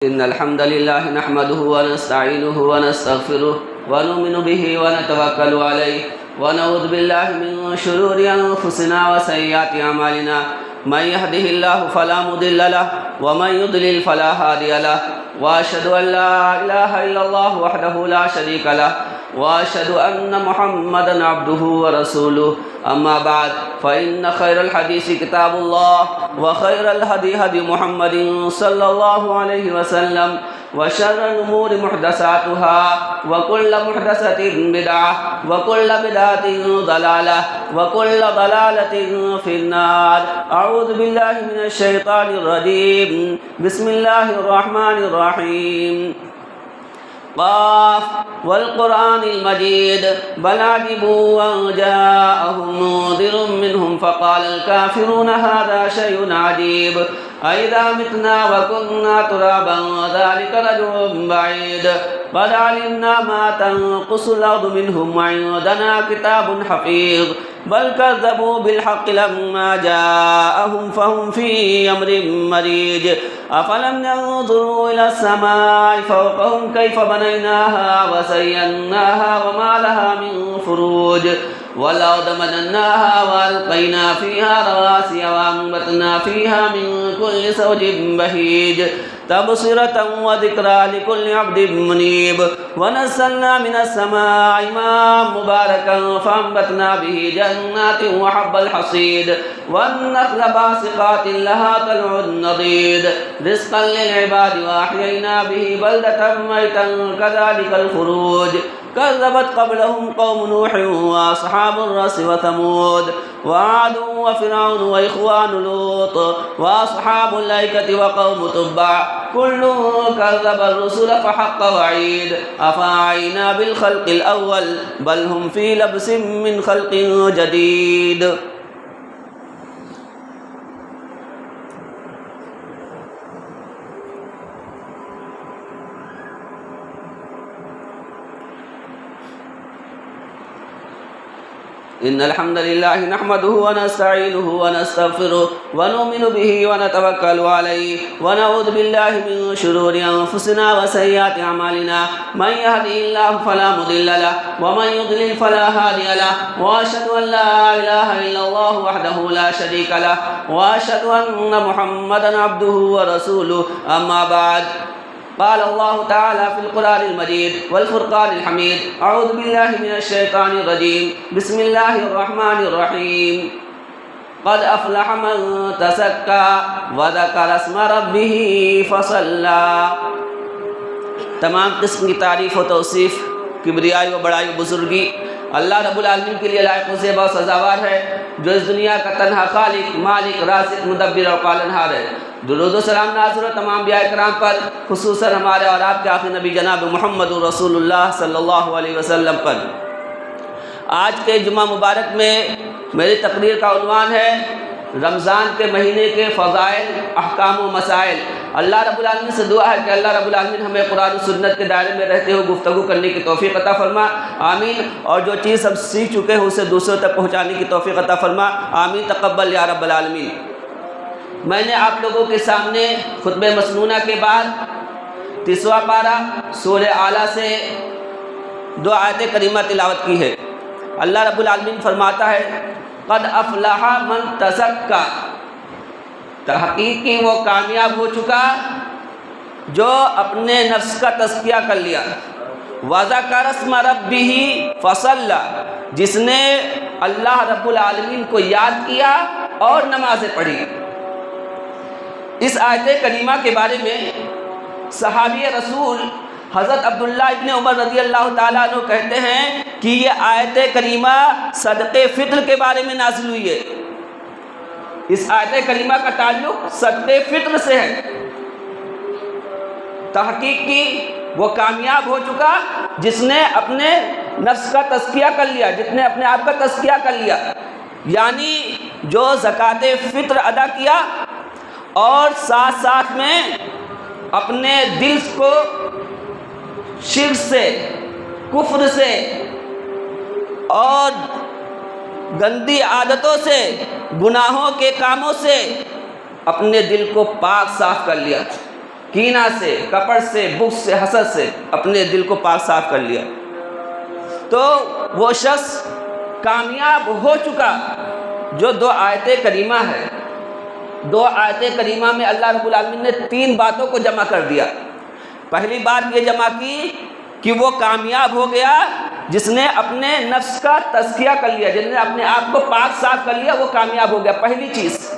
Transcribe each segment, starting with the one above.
إن الحمد لله نحمده ونستعينه ونستغفره ونؤمن به ونتوكل عليه ونعوذ بالله من شرور أنفسنا وسيئات أعمالنا من يهده الله فلا مضل له ومن يضلل فلا هادي له وأشهد أن لا إله إلا الله وحده لا شريك له وأشهد أن محمدا عبده ورسوله أما بعد فإن خير الحديث كتاب الله وخير الهدي هدي محمد صلى الله عليه وسلم وشر الأمور محدثاتها وكل محدثة بدعة وكل بدعة ضلالة وكل ضلالة في النار. أعوذ بالله من الشيطان الرجيم. بسم الله الرحمن الرحيم. قاف والقرآن المجيد بل عجبوا أن جاءهم منذر منهم فقال الكافرون هذا شيء عجيب أإذا متنا وكنا ترابا ذلك رجع بعيد قد علمنا ما تنقص الأرض منهم وعندنا كتاب حفيظ بل كذبوا بالحق لما جاءهم فهم في أمر مريج أفلم ينظروا إلى السماء فوقهم كيف بنيناها وزيناها وما لها من فروج والأرض مددناها وألقينا فيها رواسي وأنبتنا فيها من كل زوج بهيج تبصرة وذكرى لكل عبد منيب ونزلنا من السماء ماء مباركا فأنبتنا به جنات وحب الحصيد والنخل باسقات لها طلع نضيد رزقا للعباد وأحيينا به بلدة ميتا كذلك الخروج كذبت قبلهم قوم نوح وأصحاب الرس وثمود وعاد وفرعون وإخوان لوط وأصحاب الأيكة وقوم تبع كل كذب الرسل فحق وعيد أفعينا بالخلق الأول بل هم في لبس من خلق جديد. إن الحمد لله نحمده ونستعينه ونستغفره ونؤمن به ونتوكل عليه ونعوذ بالله من شرور أنفسنا وسيئات أعمالنا من يهده الله فلا مضل له ومن يضلل فلا هادي له وأشهد أن لا إله إلا الله وحده لا شريك له وأشهد أن محمدا عبده ورسوله. أما بعد قال الله تعالى في القرآن المجيد والفرقان الحميد أعوذ بالله من الشيطان الرجيم بسم الله الرحمن الرحيم قد أفلح من تزكى وذكر اسم ربه فصلى. تمام قسم کی تعریف و توصیف کبریائی و بڑائی و بزرگی اللہ رب العالمین کے لیے لائق و زیبا و سزاوار ہے جو اس دنیا کا تنہا خالق مالک رازق مدبر اور پالنہار ہے. درود و سلام نازل و تمام انبیاء کرام پر خصوصاً ہمارے اور آپ کے آخری نبی جناب محمد رسول اللہ صلی اللہ علیہ وسلم پر. آج کے جمعہ مبارک میں میری تقریر کا عنوان ہے رمضان کے مہینے کے فضائل احکام و مسائل. اللہ رب العالمین سے دعا ہے کہ اللہ رب العالمین ہمیں قرآن و سنت کے دائرے میں رہتے ہوئے گفتگو کرنے کی توفیق عطا فرما آمین. اور جو چیز ہم سیکھ چکے ہیں اسے دوسروں تک پہنچانے کی توفیق عطا فرما آمین. تقبل یا رب العالمین. میں نے آپ لوگوں کے سامنے خطبہ مسنونہ کے بعد 30واں پارہ سورہ اعلیٰ سے 2 آیت کریمہ تلاوت کی ہے. اللہ رب العالمین فرماتا ہے قد افلح من تزکا، تحقیق کی وہ کامیاب ہو چکا جو اپنے نفس کا تزکیہ کر لیا. وذکر اسم ربہ فصلی، جس نے اللہ رب العالمین کو یاد کیا اور نمازیں پڑھی. اس آیت کریمہ کے بارے میں صحابی رسول حضرت عبداللہ ابن عمر رضی اللہ تعالیٰ عنہ کہتے ہیں کہ یہ آیت کریمہ صدقہ فطر کے بارے میں نازل ہوئی ہے. اس آیت کریمہ کا تعلق صدقہ فطر سے ہے. تحقیق کی وہ کامیاب ہو چکا جس نے اپنے نفس کا تزکیہ کر لیا، جس نے اپنے آپ کا تزکیہ کر لیا، یعنی جو زکوٰۃ فطر ادا کیا اور ساتھ ساتھ میں اپنے دل کو شرک سے، کفر سے اور گندی عادتوں سے، گناہوں کے کاموں سے اپنے دل کو پاک صاف کر لیا. کینہ سے، کپٹ سے، بغض سے، حسد سے اپنے دل کو پاک صاف کر لیا، تو وہ شخص کامیاب ہو چکا۔ جو 2 آیت کریمہ ہے، 2 آیت کریمہ میں اللہ رب العالمین نے 3 باتوں کو جمع کر دیا۔ پہلی بات یہ جمع کی کہ وہ کامیاب ہو گیا جس نے اپنے نفس کا تزکیہ کر لیا، جس نے اپنے آپ کو پاک صاف کر لیا، وہ کامیاب ہو گیا، پہلی چیز۔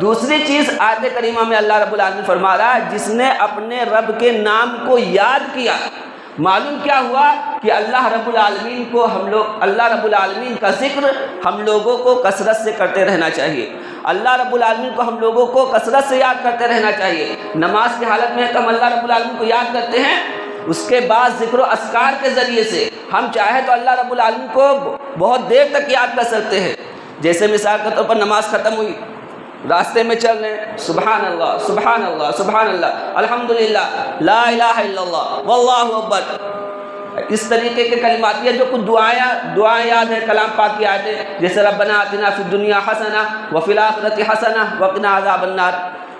دوسری چیز آیت کریمہ میں اللہ رب العالمین فرما رہا ہے جس نے اپنے رب کے نام کو یاد کیا۔ معلوم کیا ہوا کہ اللہ رب العالمین کا ذکر ہم لوگوں کو کثرت سے کرتے رہنا چاہیے۔ اللہ رب العالمین کو ہم لوگوں کو کثرت سے یاد کرتے رہنا چاہیے۔ نماز کی حالت میں تو ہم اللہ رب العالمین کو یاد کرتے ہیں، اس کے بعد ذکر و اذکار کے ذریعے سے ہم چاہے تو اللہ رب العالمین کو بہت دیر تک یاد کر سکتے ہیں۔ جیسے مثال کے طور پر نماز ختم ہوئی، راستے میں چل رہے ہیں، سبحان اللہ سبحان اللہ سبحان اللہ، الحمدللہ، لا الہ الا اللہ، واللہ اکبر، اس طریقے کے کلمات، یہ جو کچھ دعائیں یاد ہیں کلام پاک کی آیتیں، جیسے ربنا آتنا فی الدنیا حسنہ وفی الآخرۃ حسنہ وقنا عذاب النار،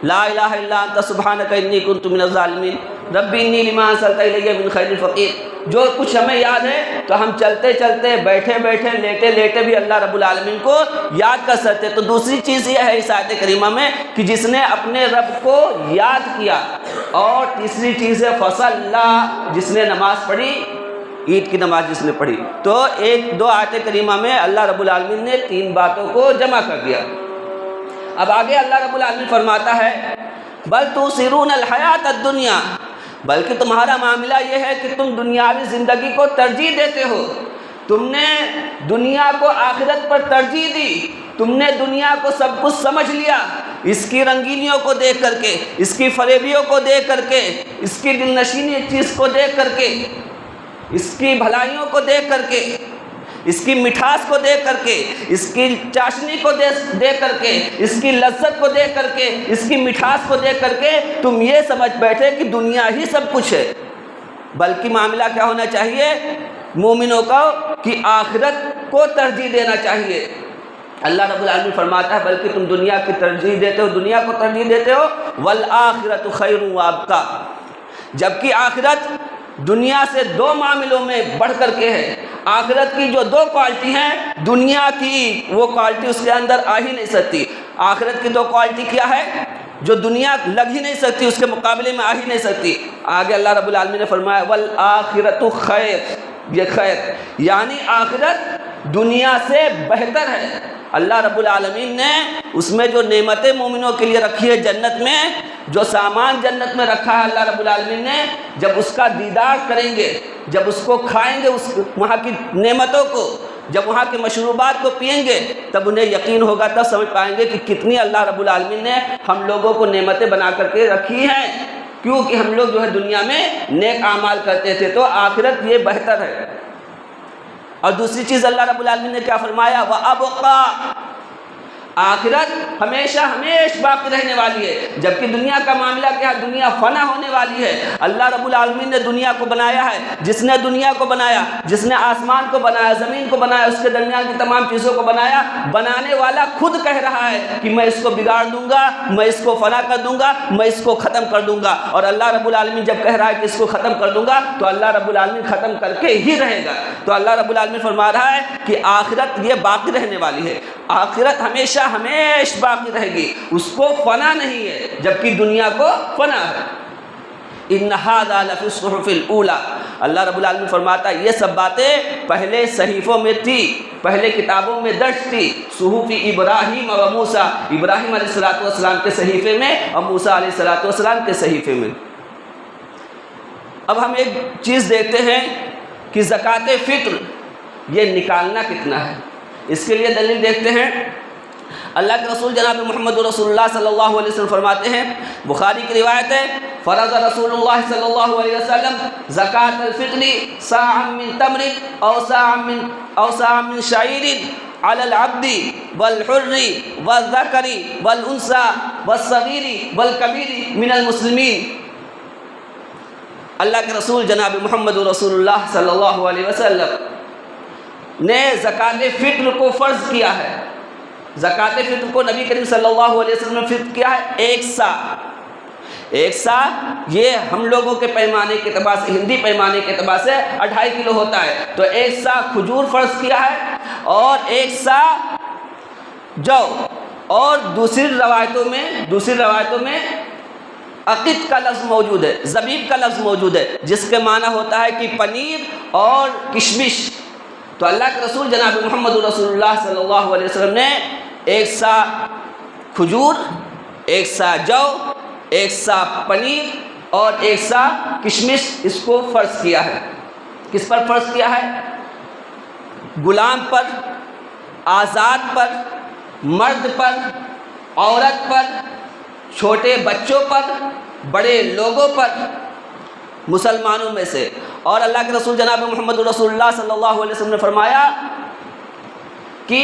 لا الہ الا انت سبحانک انی کنت من الظالمین، رب انی لما انزلت الی من خیر فقیر۔ جو کچھ ہمیں یاد ہے تو ہم چلتے چلتے، بیٹھے بیٹھے، لیٹے لیٹے بھی اللہ رب العالمین کو یاد کر سکتے۔ تو دوسری چیز یہ ہے اس آیت کریمہ میں کہ جس نے اپنے رب کو یاد کیا، اور تیسری چیز ہے فصلی، جس نے نماز پڑھی، عید کی نماز جس نے پڑھی۔ تو 1-2 آیت کریمہ میں اللہ رب العالمین نے 3 باتوں کو جمع کر دیا۔ اب آگے اللہ رب العالمین فرماتا ہے بل تؤثرون الحیات الدنیا، بلکہ تمہارا معاملہ یہ ہے کہ تم دنیاوی زندگی کو ترجیح دیتے ہو، تم نے دنیا کو آخرت پر ترجیح دی، تم نے دنیا کو سب کچھ سمجھ لیا، اس کی رنگینیوں کو دیکھ کر کے، اس کی فریبیوں کو دیکھ کر کے، اس کی دل نشینی چیز کو دیکھ کر کے، اس کی بھلائیوں کو دیکھ کر کے، اس کی مٹھاس کو دیکھ کر کے، اس کی چاشنی کو دیکھ کر کے، اس کی لذت کو دیکھ کر کے، اس کی مٹھاس کو دیکھ کر کے تم یہ سمجھ بیٹھے کہ دنیا ہی سب کچھ ہے۔ بلکہ معاملہ کیا ہونا چاہیے مومنوں کا کہ آخرت کو ترجیح دینا چاہیے۔ اللہ رب العالمین فرماتا ہے بلکہ تم دنیا کی ترجیح دیتے ہو، دنیا کو ترجیح دیتے ہو، والآخرۃ خیر وابقیٰ، جبکہ آخرت دنیا سے 2 معاملوں میں بڑھ کر کے ہے۔ آخرت کی جو 2 کوالٹی ہیں، دنیا کی وہ کوالٹی اس کے اندر آ ہی نہیں سکتی۔ آخرت کی 2 کوالٹی کیا ہے جو دنیا لگ ہی نہیں سکتی، اس کے مقابلے میں آ ہی نہیں سکتی۔ آگے اللہ رب العالمین نے فرمایا والآخرۃ خیر، یہ خیر یعنی آخرت دنیا سے بہتر ہے۔ اللہ رب العالمین نے اس میں جو نعمتیں مومنوں کے لیے رکھی ہے، جنت میں جو سامان جنت میں رکھا ہے اللہ رب العالمین نے، جب اس کا دیدار کریں گے، جب اس کو کھائیں گے، وہاں کی نعمتوں کو، جب وہاں کے مشروبات کو پئیں گے، تب انہیں یقین ہوگا، تب سمجھ پائیں گے کہ کتنی اللہ رب العالمین نے ہم لوگوں کو نعمتیں بنا کر کے رکھی ہیں، کیونکہ ہم لوگ جو ہے دنیا میں نیک اعمال کرتے تھے۔ تو آخرت یہ بہتر ہے۔ اور دوسری چیز اللہ رب العالمین نے کیا فرمایا وَأَبْقَىٰ، آخرت ہمیشہ باقی رہنے والی ہے، جبکہ دنیا کا معاملہ کیا ہے، دنیا فنا ہونے والی ہے۔ اللہ رب العالمین نے دنیا کو بنایا ہے، جس نے دنیا کو بنایا، جس نے آسمان کو بنایا، زمین کو بنایا، اس کے درمیان کی تمام چیزوں کو بنایا، بنانے والا خود کہہ رہا ہے کہ میں اس کو بگاڑ دوں گا، میں اس کو فنا کر دوں گا، میں اس کو ختم کر دوں گا۔ اور اللہ رب العالمین جب کہہ رہا ہے کہ اس کو ختم کر دوں گا تو اللہ رب العالمین ختم کر کے ہی رہے گا۔ تو اللہ رب العالمین فرما رہا ہے کہ آخرت یہ باقی رہنے والی ہے، آخرت ہمیشہ باقی رہے گی، اس کو فنا نہیں ہے، جبکہ دنیا کو فنا ہے۔ ان ھذا لفی الصحف الاولی، اللہ رب العالمین فرماتا ہے یہ سب باتیں پہلے صحیفوں میں تھی، پہلے کتابوں میں درج تھی، صحف ابراہیم و موسیٰ، ابراہیم علیہ السلام کے صحیفے میں اور موسیٰ علیہ السلام کے صحیفے میں۔ اب ہم ایک چیز دیکھتے ہیں کہ زکوٰۃ فطر یہ نکالنا کتنا ہے، اس کے لیے دلیل دیکھتے ہیں۔ اللہ کے رسول جناب محمد رسول اللہ صلی اللہ علیہ وسلم فرماتے ہیں، بخاری کی روایت ہے، فرض رسول اللہ صلی اللہ علیہ وسلم زکوٰۃ الفطر صاعا من تمر او صاعا من شعیر علی العبد والحر والذکر والانثى والصغیر والکبیر من المسلمین۔ اللہ کے رسول جناب محمد رسول اللہ صلی اللہ علیہ وسلم نے زکوٰۃ فطر کو فرض کیا ہے۔ زکوٰۃ فطر کو نبی کریم صلی اللہ علیہ وسلم نے فرض کیا ہے 1 سا۔ ایک سا یہ ہم لوگوں کے پیمانے کے اعتبار سے، ہندی پیمانے کے اعتبار سے 2.5 کلو ہوتا ہے، تو ایک سا کھجور فرض کیا ہے اور ایک سا جو، اور دوسری روایتوں میں عقد کا لفظ موجود ہے، زبیب کا لفظ موجود ہے، جس کے معنی ہوتا ہے کہ پنیر اور کشمش۔ تو اللہ کے رسول جناب محمد رسول اللہ صلی اللہ علیہ وسلم نے ایک سا کھجور، ایک سا جو، ایک سا پنیر اور ایک سا کشمش اس کو فرض کیا ہے۔ کس پر فرض کیا ہے؟ غلام پر، آزاد پر، مرد پر، عورت پر، چھوٹے بچوں پر، بڑے لوگوں پر، مسلمانوں میں سے۔ اور اللہ کے رسول جناب محمد رسول اللہ صلی اللہ علیہ وسلم نے فرمایا کہ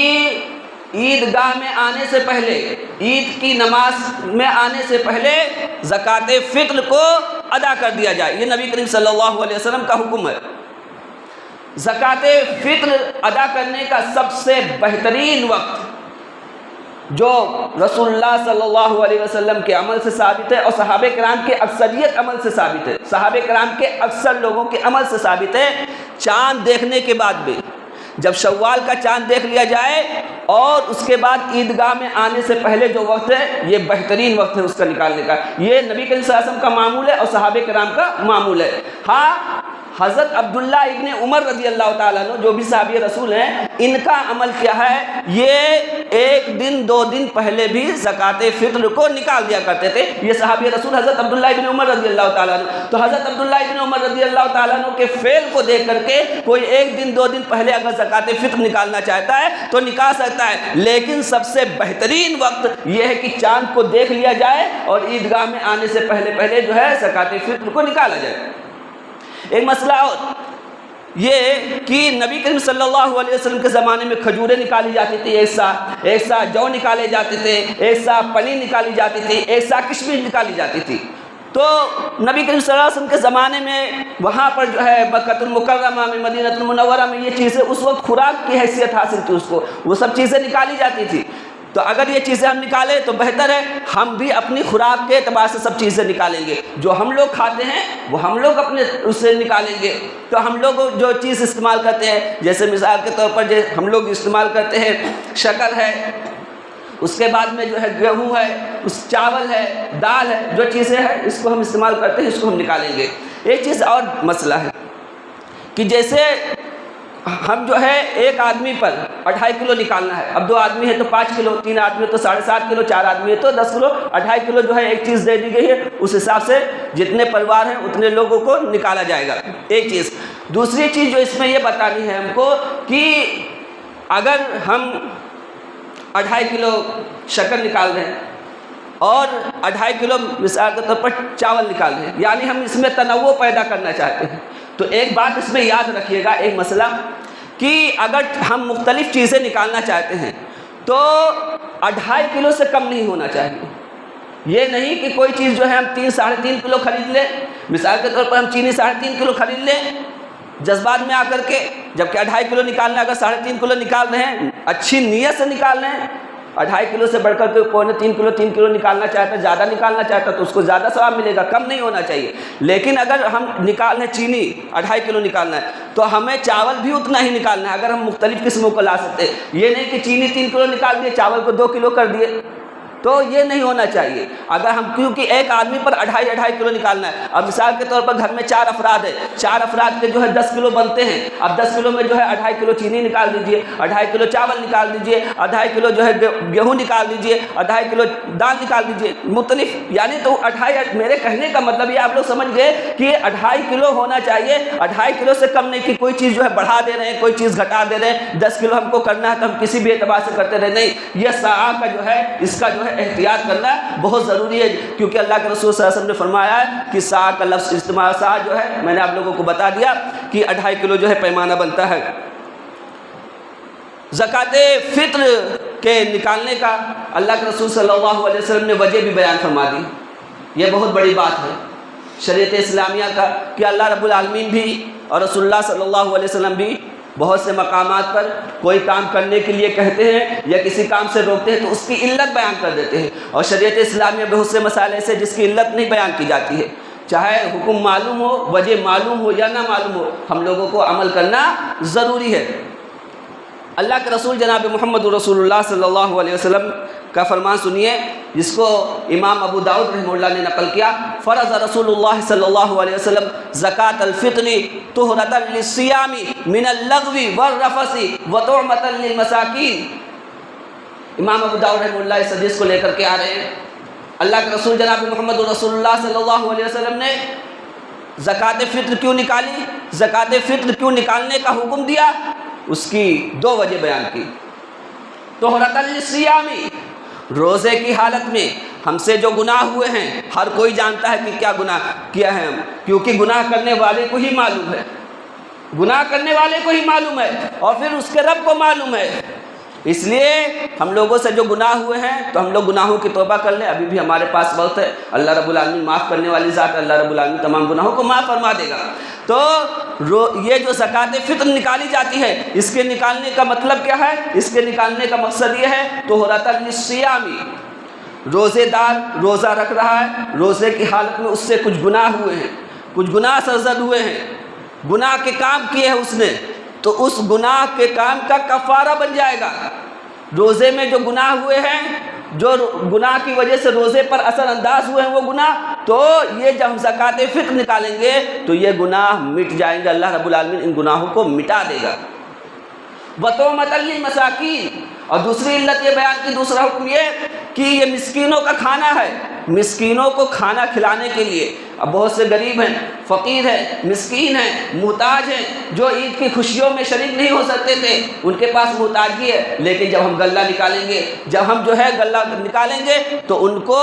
عیدگاہ میں آنے سے پہلے، عید کی نماز میں آنے سے پہلے زکوٰۃ فطر کو ادا کر دیا جائے۔ یہ نبی کریم صلی اللہ علیہ وسلم کا حکم ہے۔ زکوٰۃ فطر ادا کرنے کا سب سے بہترین وقت جو رسول اللہ صلی اللہ علیہ وسلم کے عمل سے ثابت ہے اور صحابہ کرام کے اکثریت عمل سے ثابت ہے، صحابہ کرام کے اکثر لوگوں کے عمل سے ثابت ہے، چاند دیکھنے کے بعد بھی، جب شوال کا چاند دیکھ لیا جائے اور اس کے بعد عیدگاہ میں آنے سے پہلے جو وقت ہے، یہ بہترین وقت ہے اس کا نکالنے کا۔ یہ نبی کریم صلی اللہ علیہ وسلم کا معمول ہے اور صحابہ کرام کا معمول ہے۔ ہاں، حضرت عبداللہ ابن عمر رضی اللہ تعالیٰ عنہ جو بھی صحابی رسول ہیں، ان کا عمل کیا ہے، یہ 1 دن 2 دن پہلے بھی زکوٰۃ فطر کو نکال دیا کرتے تھے۔ یہ صحابی رسول حضرت عبداللہ ابن عمر رضی اللہ تعالیٰ عنہ، تو حضرت عبداللہ ابن عمر رضی اللہ تعالیٰ عنہ کے فعل کو دیکھ کر کے کوئی 1 دن 2 دن پہلے اگر زکوٰۃ فطر نکالنا چاہتا ہے تو نکال سکتا ہے، لیکن سب سے بہترین وقت یہ ہے کہ چاند کو دیکھ لیا جائے اور عیدگاہ میں آنے سے پہلے جو ہے زکوٰۃ فطر کو نکالا جائے۔ ایک مسئلہ اور یہ کہ نبی کریم صلی اللہ علیہ وسلم کے زمانے میں کھجوریں نکالی جاتی تھی، ایک سا جو نکالے جاتے تھے، ایک سا پنیر نکالی جاتی تھی، ایک سا کشمش نکالی جاتی تھی۔ تو نبی کریم صلی اللہ علیہ وسلم کے زمانے میں وہاں پر جو ہے مکہ المکرمہ میں، مدینہ المنورہ میں یہ چیزیں اس وقت خوراک کی حیثیت حاصل تھی، اس کو وہ سب چیزیں نکالی جاتی تھی۔ تو اگر یہ چیزیں ہم نکالیں تو بہتر ہے، ہم بھی اپنی خوراک کے اعتبار سے سب چیزیں نکالیں گے، جو ہم لوگ کھاتے ہیں وہ ہم لوگ اپنے اس سے نکالیں گے۔ تو ہم لوگ جو چیز استعمال کرتے ہیں، جیسے مثال کے طور پر ہم لوگ استعمال کرتے ہیں شکر ہے، اس کے بعد میں جو ہے گیہوں ہے، چاول ہے، دال ہے، جو چیزیں ہیں اس کو ہم استعمال کرتے ہیں، اس کو ہم نکالیں گے۔ ایک چیز اور مسئلہ ہے کہ جیسے ہم جو ہے 1 آدمی پر 2.5 کلو نکالنا ہے، اب 2 آدمی ہے تو 5 کلو، 3 آدمی ہے تو 7.5 کلو، 4 آدمی ہے تو 10 کلو، 2.5 کلو جو ہے ایک چیز دے دی گئی ہے، اس حساب سے جتنے پریوار ہیں اتنے لوگوں کو نکالا جائے گا۔ ایک چیز، دوسری چیز جو اس میں یہ بتانی ہے ہم کو کہ اگر ہم 2.5 کلو شکر نکال رہے ہیں اور 2.5 کلو مثال کے طور پر چاول نکال رہے ہیں، یعنی ہم اس میں تنوع پیدا کرنا چاہتے ہیں، تو ایک بات اس میں یاد رکھیے گا، ایک مسئلہ کہ اگر ہم مختلف چیزیں نکالنا چاہتے ہیں تو 2.5 کلو سے کم نہیں ہونا چاہیے۔ یہ نہیں کہ کوئی چیز جو ہے ہم 3-3.5 کلو خرید لیں، مثال کے طور پر ہم چینی 3.5 کلو خرید لیں جذبات میں آ کر کے، جبکہ 2.5 کلو نکالنا، اگر 3.5 کلو نکال رہے ہیں اچھی نیت سے نکال رہے ہیں، 2.5 کلو سے بڑھ کر کے کوئی نہ 3 کلو نکالنا چاہتا ہے، زیادہ نکالنا چاہتا ہے تو اس کو زیادہ ثواب ملے گا، کم نہیں ہونا چاہیے۔ لیکن اگر ہم نکال رہے ہیں چینی 2.5 کلو نکالنا ہے تو ہمیں چاول بھی اتنا ہی نکالنا ہے، اگر ہم مختلف قسموں کو لا سکتے ہیں۔ یہ نہیں کہ چینی 3 کلو نکال دیے، چاول کو 2 کلو کر دیے، تو یہ نہیں ہونا چاہیے۔ اگر ہم، کیونکہ ایک آدمی پر 2.5 کلو نکالنا ہے، اب مثال کے طور پر گھر میں 4 افراد ہیں، 4 افراد کے جو ہے 10 کلو بنتے ہیں، اب 10 کلو میں جو ہے 2.5 کلو چینی نکال دیجئے، 2.5 کلو چاول نکال دیجئے، 2.5 کلو جو ہے گیہوں نکال دیجئے، 2.5 کلو دال نکال دیجئے، مختلف، یعنی تو 2.5، میرے کہنے کا مطلب یہ آپ لوگ سمجھ گئے کہ 2.5 کلو ہونا چاہیے، 2.5 کلو سے کم نہیں کہ کوئی چیز جو ہے بڑھا دے رہے ہیں، کوئی چیز گھٹا دے رہے ہیں، 10 کلو ہم کو کرنا ہے تو ہم کسی بھی اعتبار سے کرتے رہے، نہیں، یہ ساعہ کا جو ہے اس کا جو ہے احتیاط کرنا بہت ضروری ہے، کیونکہ اللہ کے رسول صلی اللہ علیہ وسلم نے فرمایا ہے کہ سا کا لفظ استعمال، سا جو ہے میں نے آپ لوگوں کو بتا دیا کہ 2.5 کلو جو ہے پیمانہ بنتا ہے۔ زکوٰۃ فطر کے نکالنے کا اللہ کے رسول صلی اللہ علیہ وسلم نے وجہ بھی بیان فرما دی، یہ بہت بڑی بات ہے شریعت اسلامیہ کا کہ اللہ رب العالمین بھی اور رسول اللہ صلی اللہ علیہ وسلم بھی بہت سے مقامات پر کوئی کام کرنے کے لیے کہتے ہیں یا کسی کام سے روکتے ہیں تو اس کی علت بیان کر دیتے ہیں، اور شریعت اسلامیہ بہت سے مسائل ایسے جس کی علت نہیں بیان کی جاتی ہے، چاہے حکم معلوم ہو، وجہ معلوم ہو یا نہ معلوم ہو، ہم لوگوں کو عمل کرنا ضروری ہے۔ اللہ کے رسول جناب محمد رسول اللہ صلی اللہ علیہ وسلم کا فرمان سنیے، جس کو امام ابو داؤد رحمہ اللہ نے نقل کیا، فرض رسول اللہ صلی اللہ علیہ وسلم زکاۃ الفطر طہرۃ للصیام من اللغو والرفث وطعمۃ للمساکین۔ امام ابو داؤد رحمہ اللہ اس حدیث کو لے کر کے آ رہے ہیں، اللہ کے رسول جناب محمد رسول اللہ صلی اللہ علیہ وسلم نے زکوٰۃ فطر کیوں نکالی، زکوٰۃ فطر کیوں نکالنے کا حکم دیا، اس کی دو وجہ بیان کی۔ طہرۃ للصیام، روزے کی حالت میں ہم سے جو گناہ ہوئے ہیں، ہر کوئی جانتا ہے کہ کیا گناہ کیا ہے ہم، کیونکہ گناہ کرنے والے کو ہی معلوم ہے، گناہ کرنے والے کو ہی معلوم ہے اور پھر اس کے رب کو معلوم ہے۔ اس لیے ہم لوگوں سے جو گناہ ہوئے ہیں تو ہم لوگ گناہوں کی توبہ کر لیں، ابھی بھی ہمارے پاس وقت ہے، اللہ رب العالمین معاف کرنے والی ذات، اللہ رب العالمین تمام گناہوں کو معاف فرما دے گا۔ تو یہ جو زکوٰۃ فطر نکالی جاتی ہے، اس کے نکالنے کا مطلب کیا ہے، اس کے نکالنے کا مقصد یہ ہے طہرۃ للصیام، روزے دار روزہ رکھ رہا ہے، روزے کی حالت میں اس سے کچھ گناہ ہوئے ہیں، کچھ گناہ سرزد ہوئے ہیں، گناہ کے کام کیے ہیں اس نے، تو اس گناہ کے کام کا کفارہ بن جائے گا۔ روزے میں جو گناہ ہوئے ہیں، جو گناہ کی وجہ سے روزے پر اثر انداز ہوئے ہیں وہ گناہ، تو یہ جب ہم زکوٰۃ فطر نکالیں گے تو یہ گناہ مٹ جائیں گے، اللہ رب العالمین ان گناہوں کو مٹا دے گا۔ وطعمۃ للمساکین، اور دوسری علت یہ بیان کی، دوسرا حکم یہ کہ یہ مسکینوں کا کھانا ہے، مسکینوں کو کھانا کھلانے کے لیے۔ اب بہت سے غریب ہیں، فقیر ہیں، مسکین ہیں، محتاج ہیں، جو عید کی خوشیوں میں شریک نہیں ہو سکتے تھے، ان کے پاس محتاجگی ہے، لیکن جب ہم غلہ نکالیں گے، جب ہم جو ہے غلہ نکالیں گے تو ان کو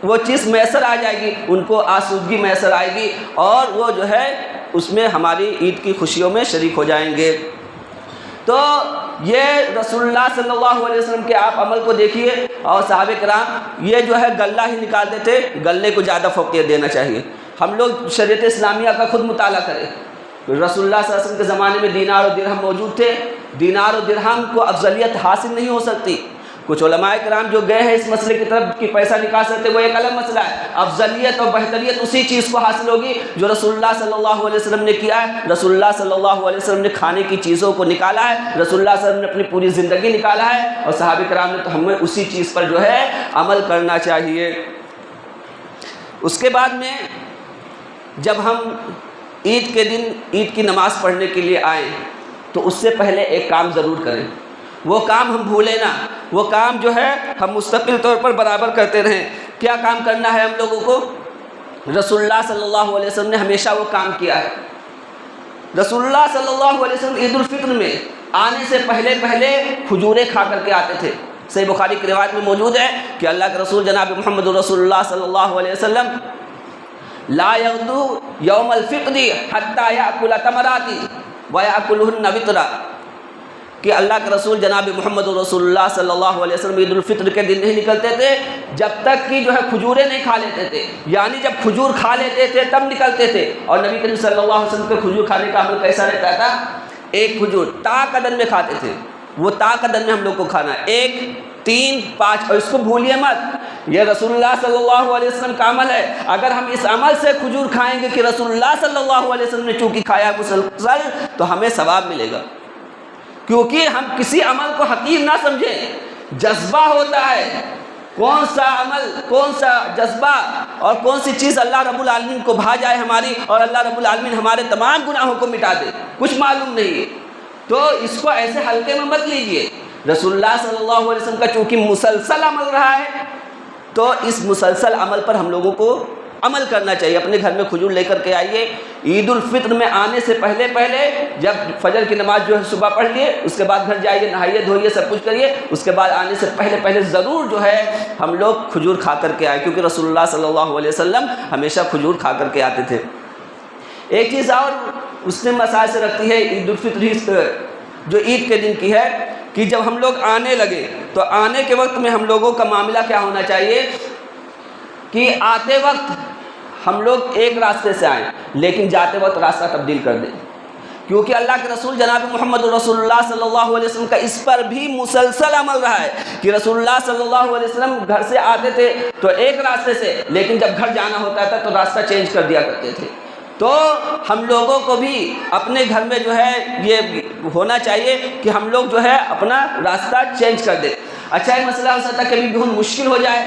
وہ چیز میسر آ جائے گی، ان کو آسودگی میسر آئے گی، اور وہ جو ہے اس میں ہماری عید کی خوشیوں میں شریک ہو جائیں گے۔ تو یہ رسول اللہ صلی اللہ علیہ وسلم کے آپ عمل کو دیکھیے، اور صحابہ کرام یہ جو ہے غلہ ہی نکالتے تھے، غلے کو زیادہ فوقیت دینا چاہیے۔ ہم لوگ شریعت اسلامیہ کا خود مطالعہ کریں۔ رسول اللہ صلی اللہ علیہ وسلم کے زمانے میں دینار و درہم موجود تھے، دینار و درہم کو افضلیت حاصل نہیں ہو سکتی۔ کچھ علماء کرام جو گئے ہیں اس مسئلے کی طرف کہ پیسہ نکال سکتے، وہ ایک الگ مسئلہ ہے۔ افضلیت اور بہتریت اسی چیز کو حاصل ہوگی جو رسول اللہ صلی اللہ علیہ وسلم نے کیا ہے۔ رسول اللہ صلی اللہ علیہ وسلم نے کھانے کی چیزوں کو نکالا ہے، رسول اللہ صلی اللہ علیہ وسلم نے اپنی پوری زندگی نکالا ہے، اور صحابہ کرام نے، تو ہمیں اسی چیز پر جو ہے عمل کرنا چاہیے۔ اس کے بعد میں جب ہم عید کے دن عید کی نماز پڑھنے کے لیے آئیں تو اس سے پہلے ایک کام ضرور کریں، وہ کام ہم بھولیں نہ، وہ کام جو ہے ہم مستقل طور پر برابر کرتے رہیں۔ کیا کام کرنا ہے ہم لوگوں کو؟ رسول اللہ صلی اللہ علیہ وسلم نے ہمیشہ وہ کام کیا ہے۔ رسول اللہ صلی اللہ علیہ وسلم عید الفطر میں آنے سے پہلے کھجوریں کھا کر کے آتے تھے۔ صحیح بخاری کی روایت میں موجود ہے کہ اللہ کے رسول جناب محمد رسول اللہ صلی اللہ علیہ وسلم لا یغدو یوم الفطر حتی یأکل تمرات ویأکلہن وطرا، کہ اللہ کے رسول جناب محمد رسول اللہ صلی اللہ علیہ وسلم عید الفطر کے دن نہیں نکلتے تھے جب تک کہ جو ہے کھجوریں نہیں کھا لیتے تھے، یعنی جب کھجور کھا لیتے تھے تب نکلتے تھے۔ اور نبی کریم صلی اللہ علیہ وسلم کے کھجور کھانے کا عمل کیسا رہتا تھا؟ ایک کھجور تا قدم میں کھاتے تھے، وہ تا قدم میں ہم لوگ کو کھانا ہے، 1 3 5، اور اس کو بھولیے مت، یہ رسول اللہ صلی اللہ علیہ وسلم کا عمل ہے۔ اگر ہم اس عمل سے کھجور کھائیں گے کہ رسول اللہ صلی اللہ علیہ وسلم نے چونکہ کھایا مسلسل، تو ہمیں ثواب ملے گا، کیونکہ ہم کسی عمل کو حقیر نہ سمجھیں، جذبہ ہوتا ہے، کون سا عمل، کون سا جذبہ اور کون سی چیز اللہ رب العالمین کو بھا جائے ہماری، اور اللہ رب العالمین ہمارے تمام گناہوں کو مٹا دے، کچھ معلوم نہیں ہے۔ تو اس کو ایسے ہلکے میں مت لیجئے۔ رسول اللہ صلی اللہ علیہ وسلم کا چونکہ مسلسل عمل رہا ہے، تو اس مسلسل عمل پر ہم لوگوں کو عمل کرنا چاہیے۔ اپنے گھر میں کھجور لے کر کے آئیے، عید الفطر میں آنے سے پہلے جب فجر کی نماز جو ہے صبح پڑھ لیے، اس کے بعد گھر جائیے، نہائیے دھوئیے، سب کچھ کریے، اس کے بعد آنے سے پہلے ضرور جو ہے ہم لوگ کھجور کھا کر کے آئے، کیونکہ رسول اللہ صلی اللہ علیہ وسلم ہمیشہ کھجور کھا کر کے آتے تھے۔ ایک چیز اور اس نے مسائل سے رکھتی ہے عید الفطر جو عید کے دن کی ہے، کہ جب ہم لوگ آنے لگے تو آنے کے وقت میں ہم لوگوں کا معاملہ کیا ہونا چاہیے کہ آتے وقت ہم لوگ ایک راستے سے آئیں لیکن جاتے وقت راستہ تبدیل کر دیں، کیونکہ اللہ کے رسول جناب محمد رسول اللہ صلی اللہ علیہ وسلم کا اس پر بھی مسلسل عمل رہا ہے کہ رسول اللہ صلی اللہ علیہ وسلم گھر سے آتے تھے تو ایک راستے سے، لیکن جب گھر جانا ہوتا تھا تو راستہ چینج کر دیا کرتے تھے۔ تو ہم لوگوں کو بھی اپنے گھر میں جو ہے یہ ہونا چاہیے کہ ہم لوگ جو ہے اپنا راستہ چینج کر دیں۔ اچھا یہ مسئلہ ہو سکتا ہے کبھی بہت مشکل ہو جائے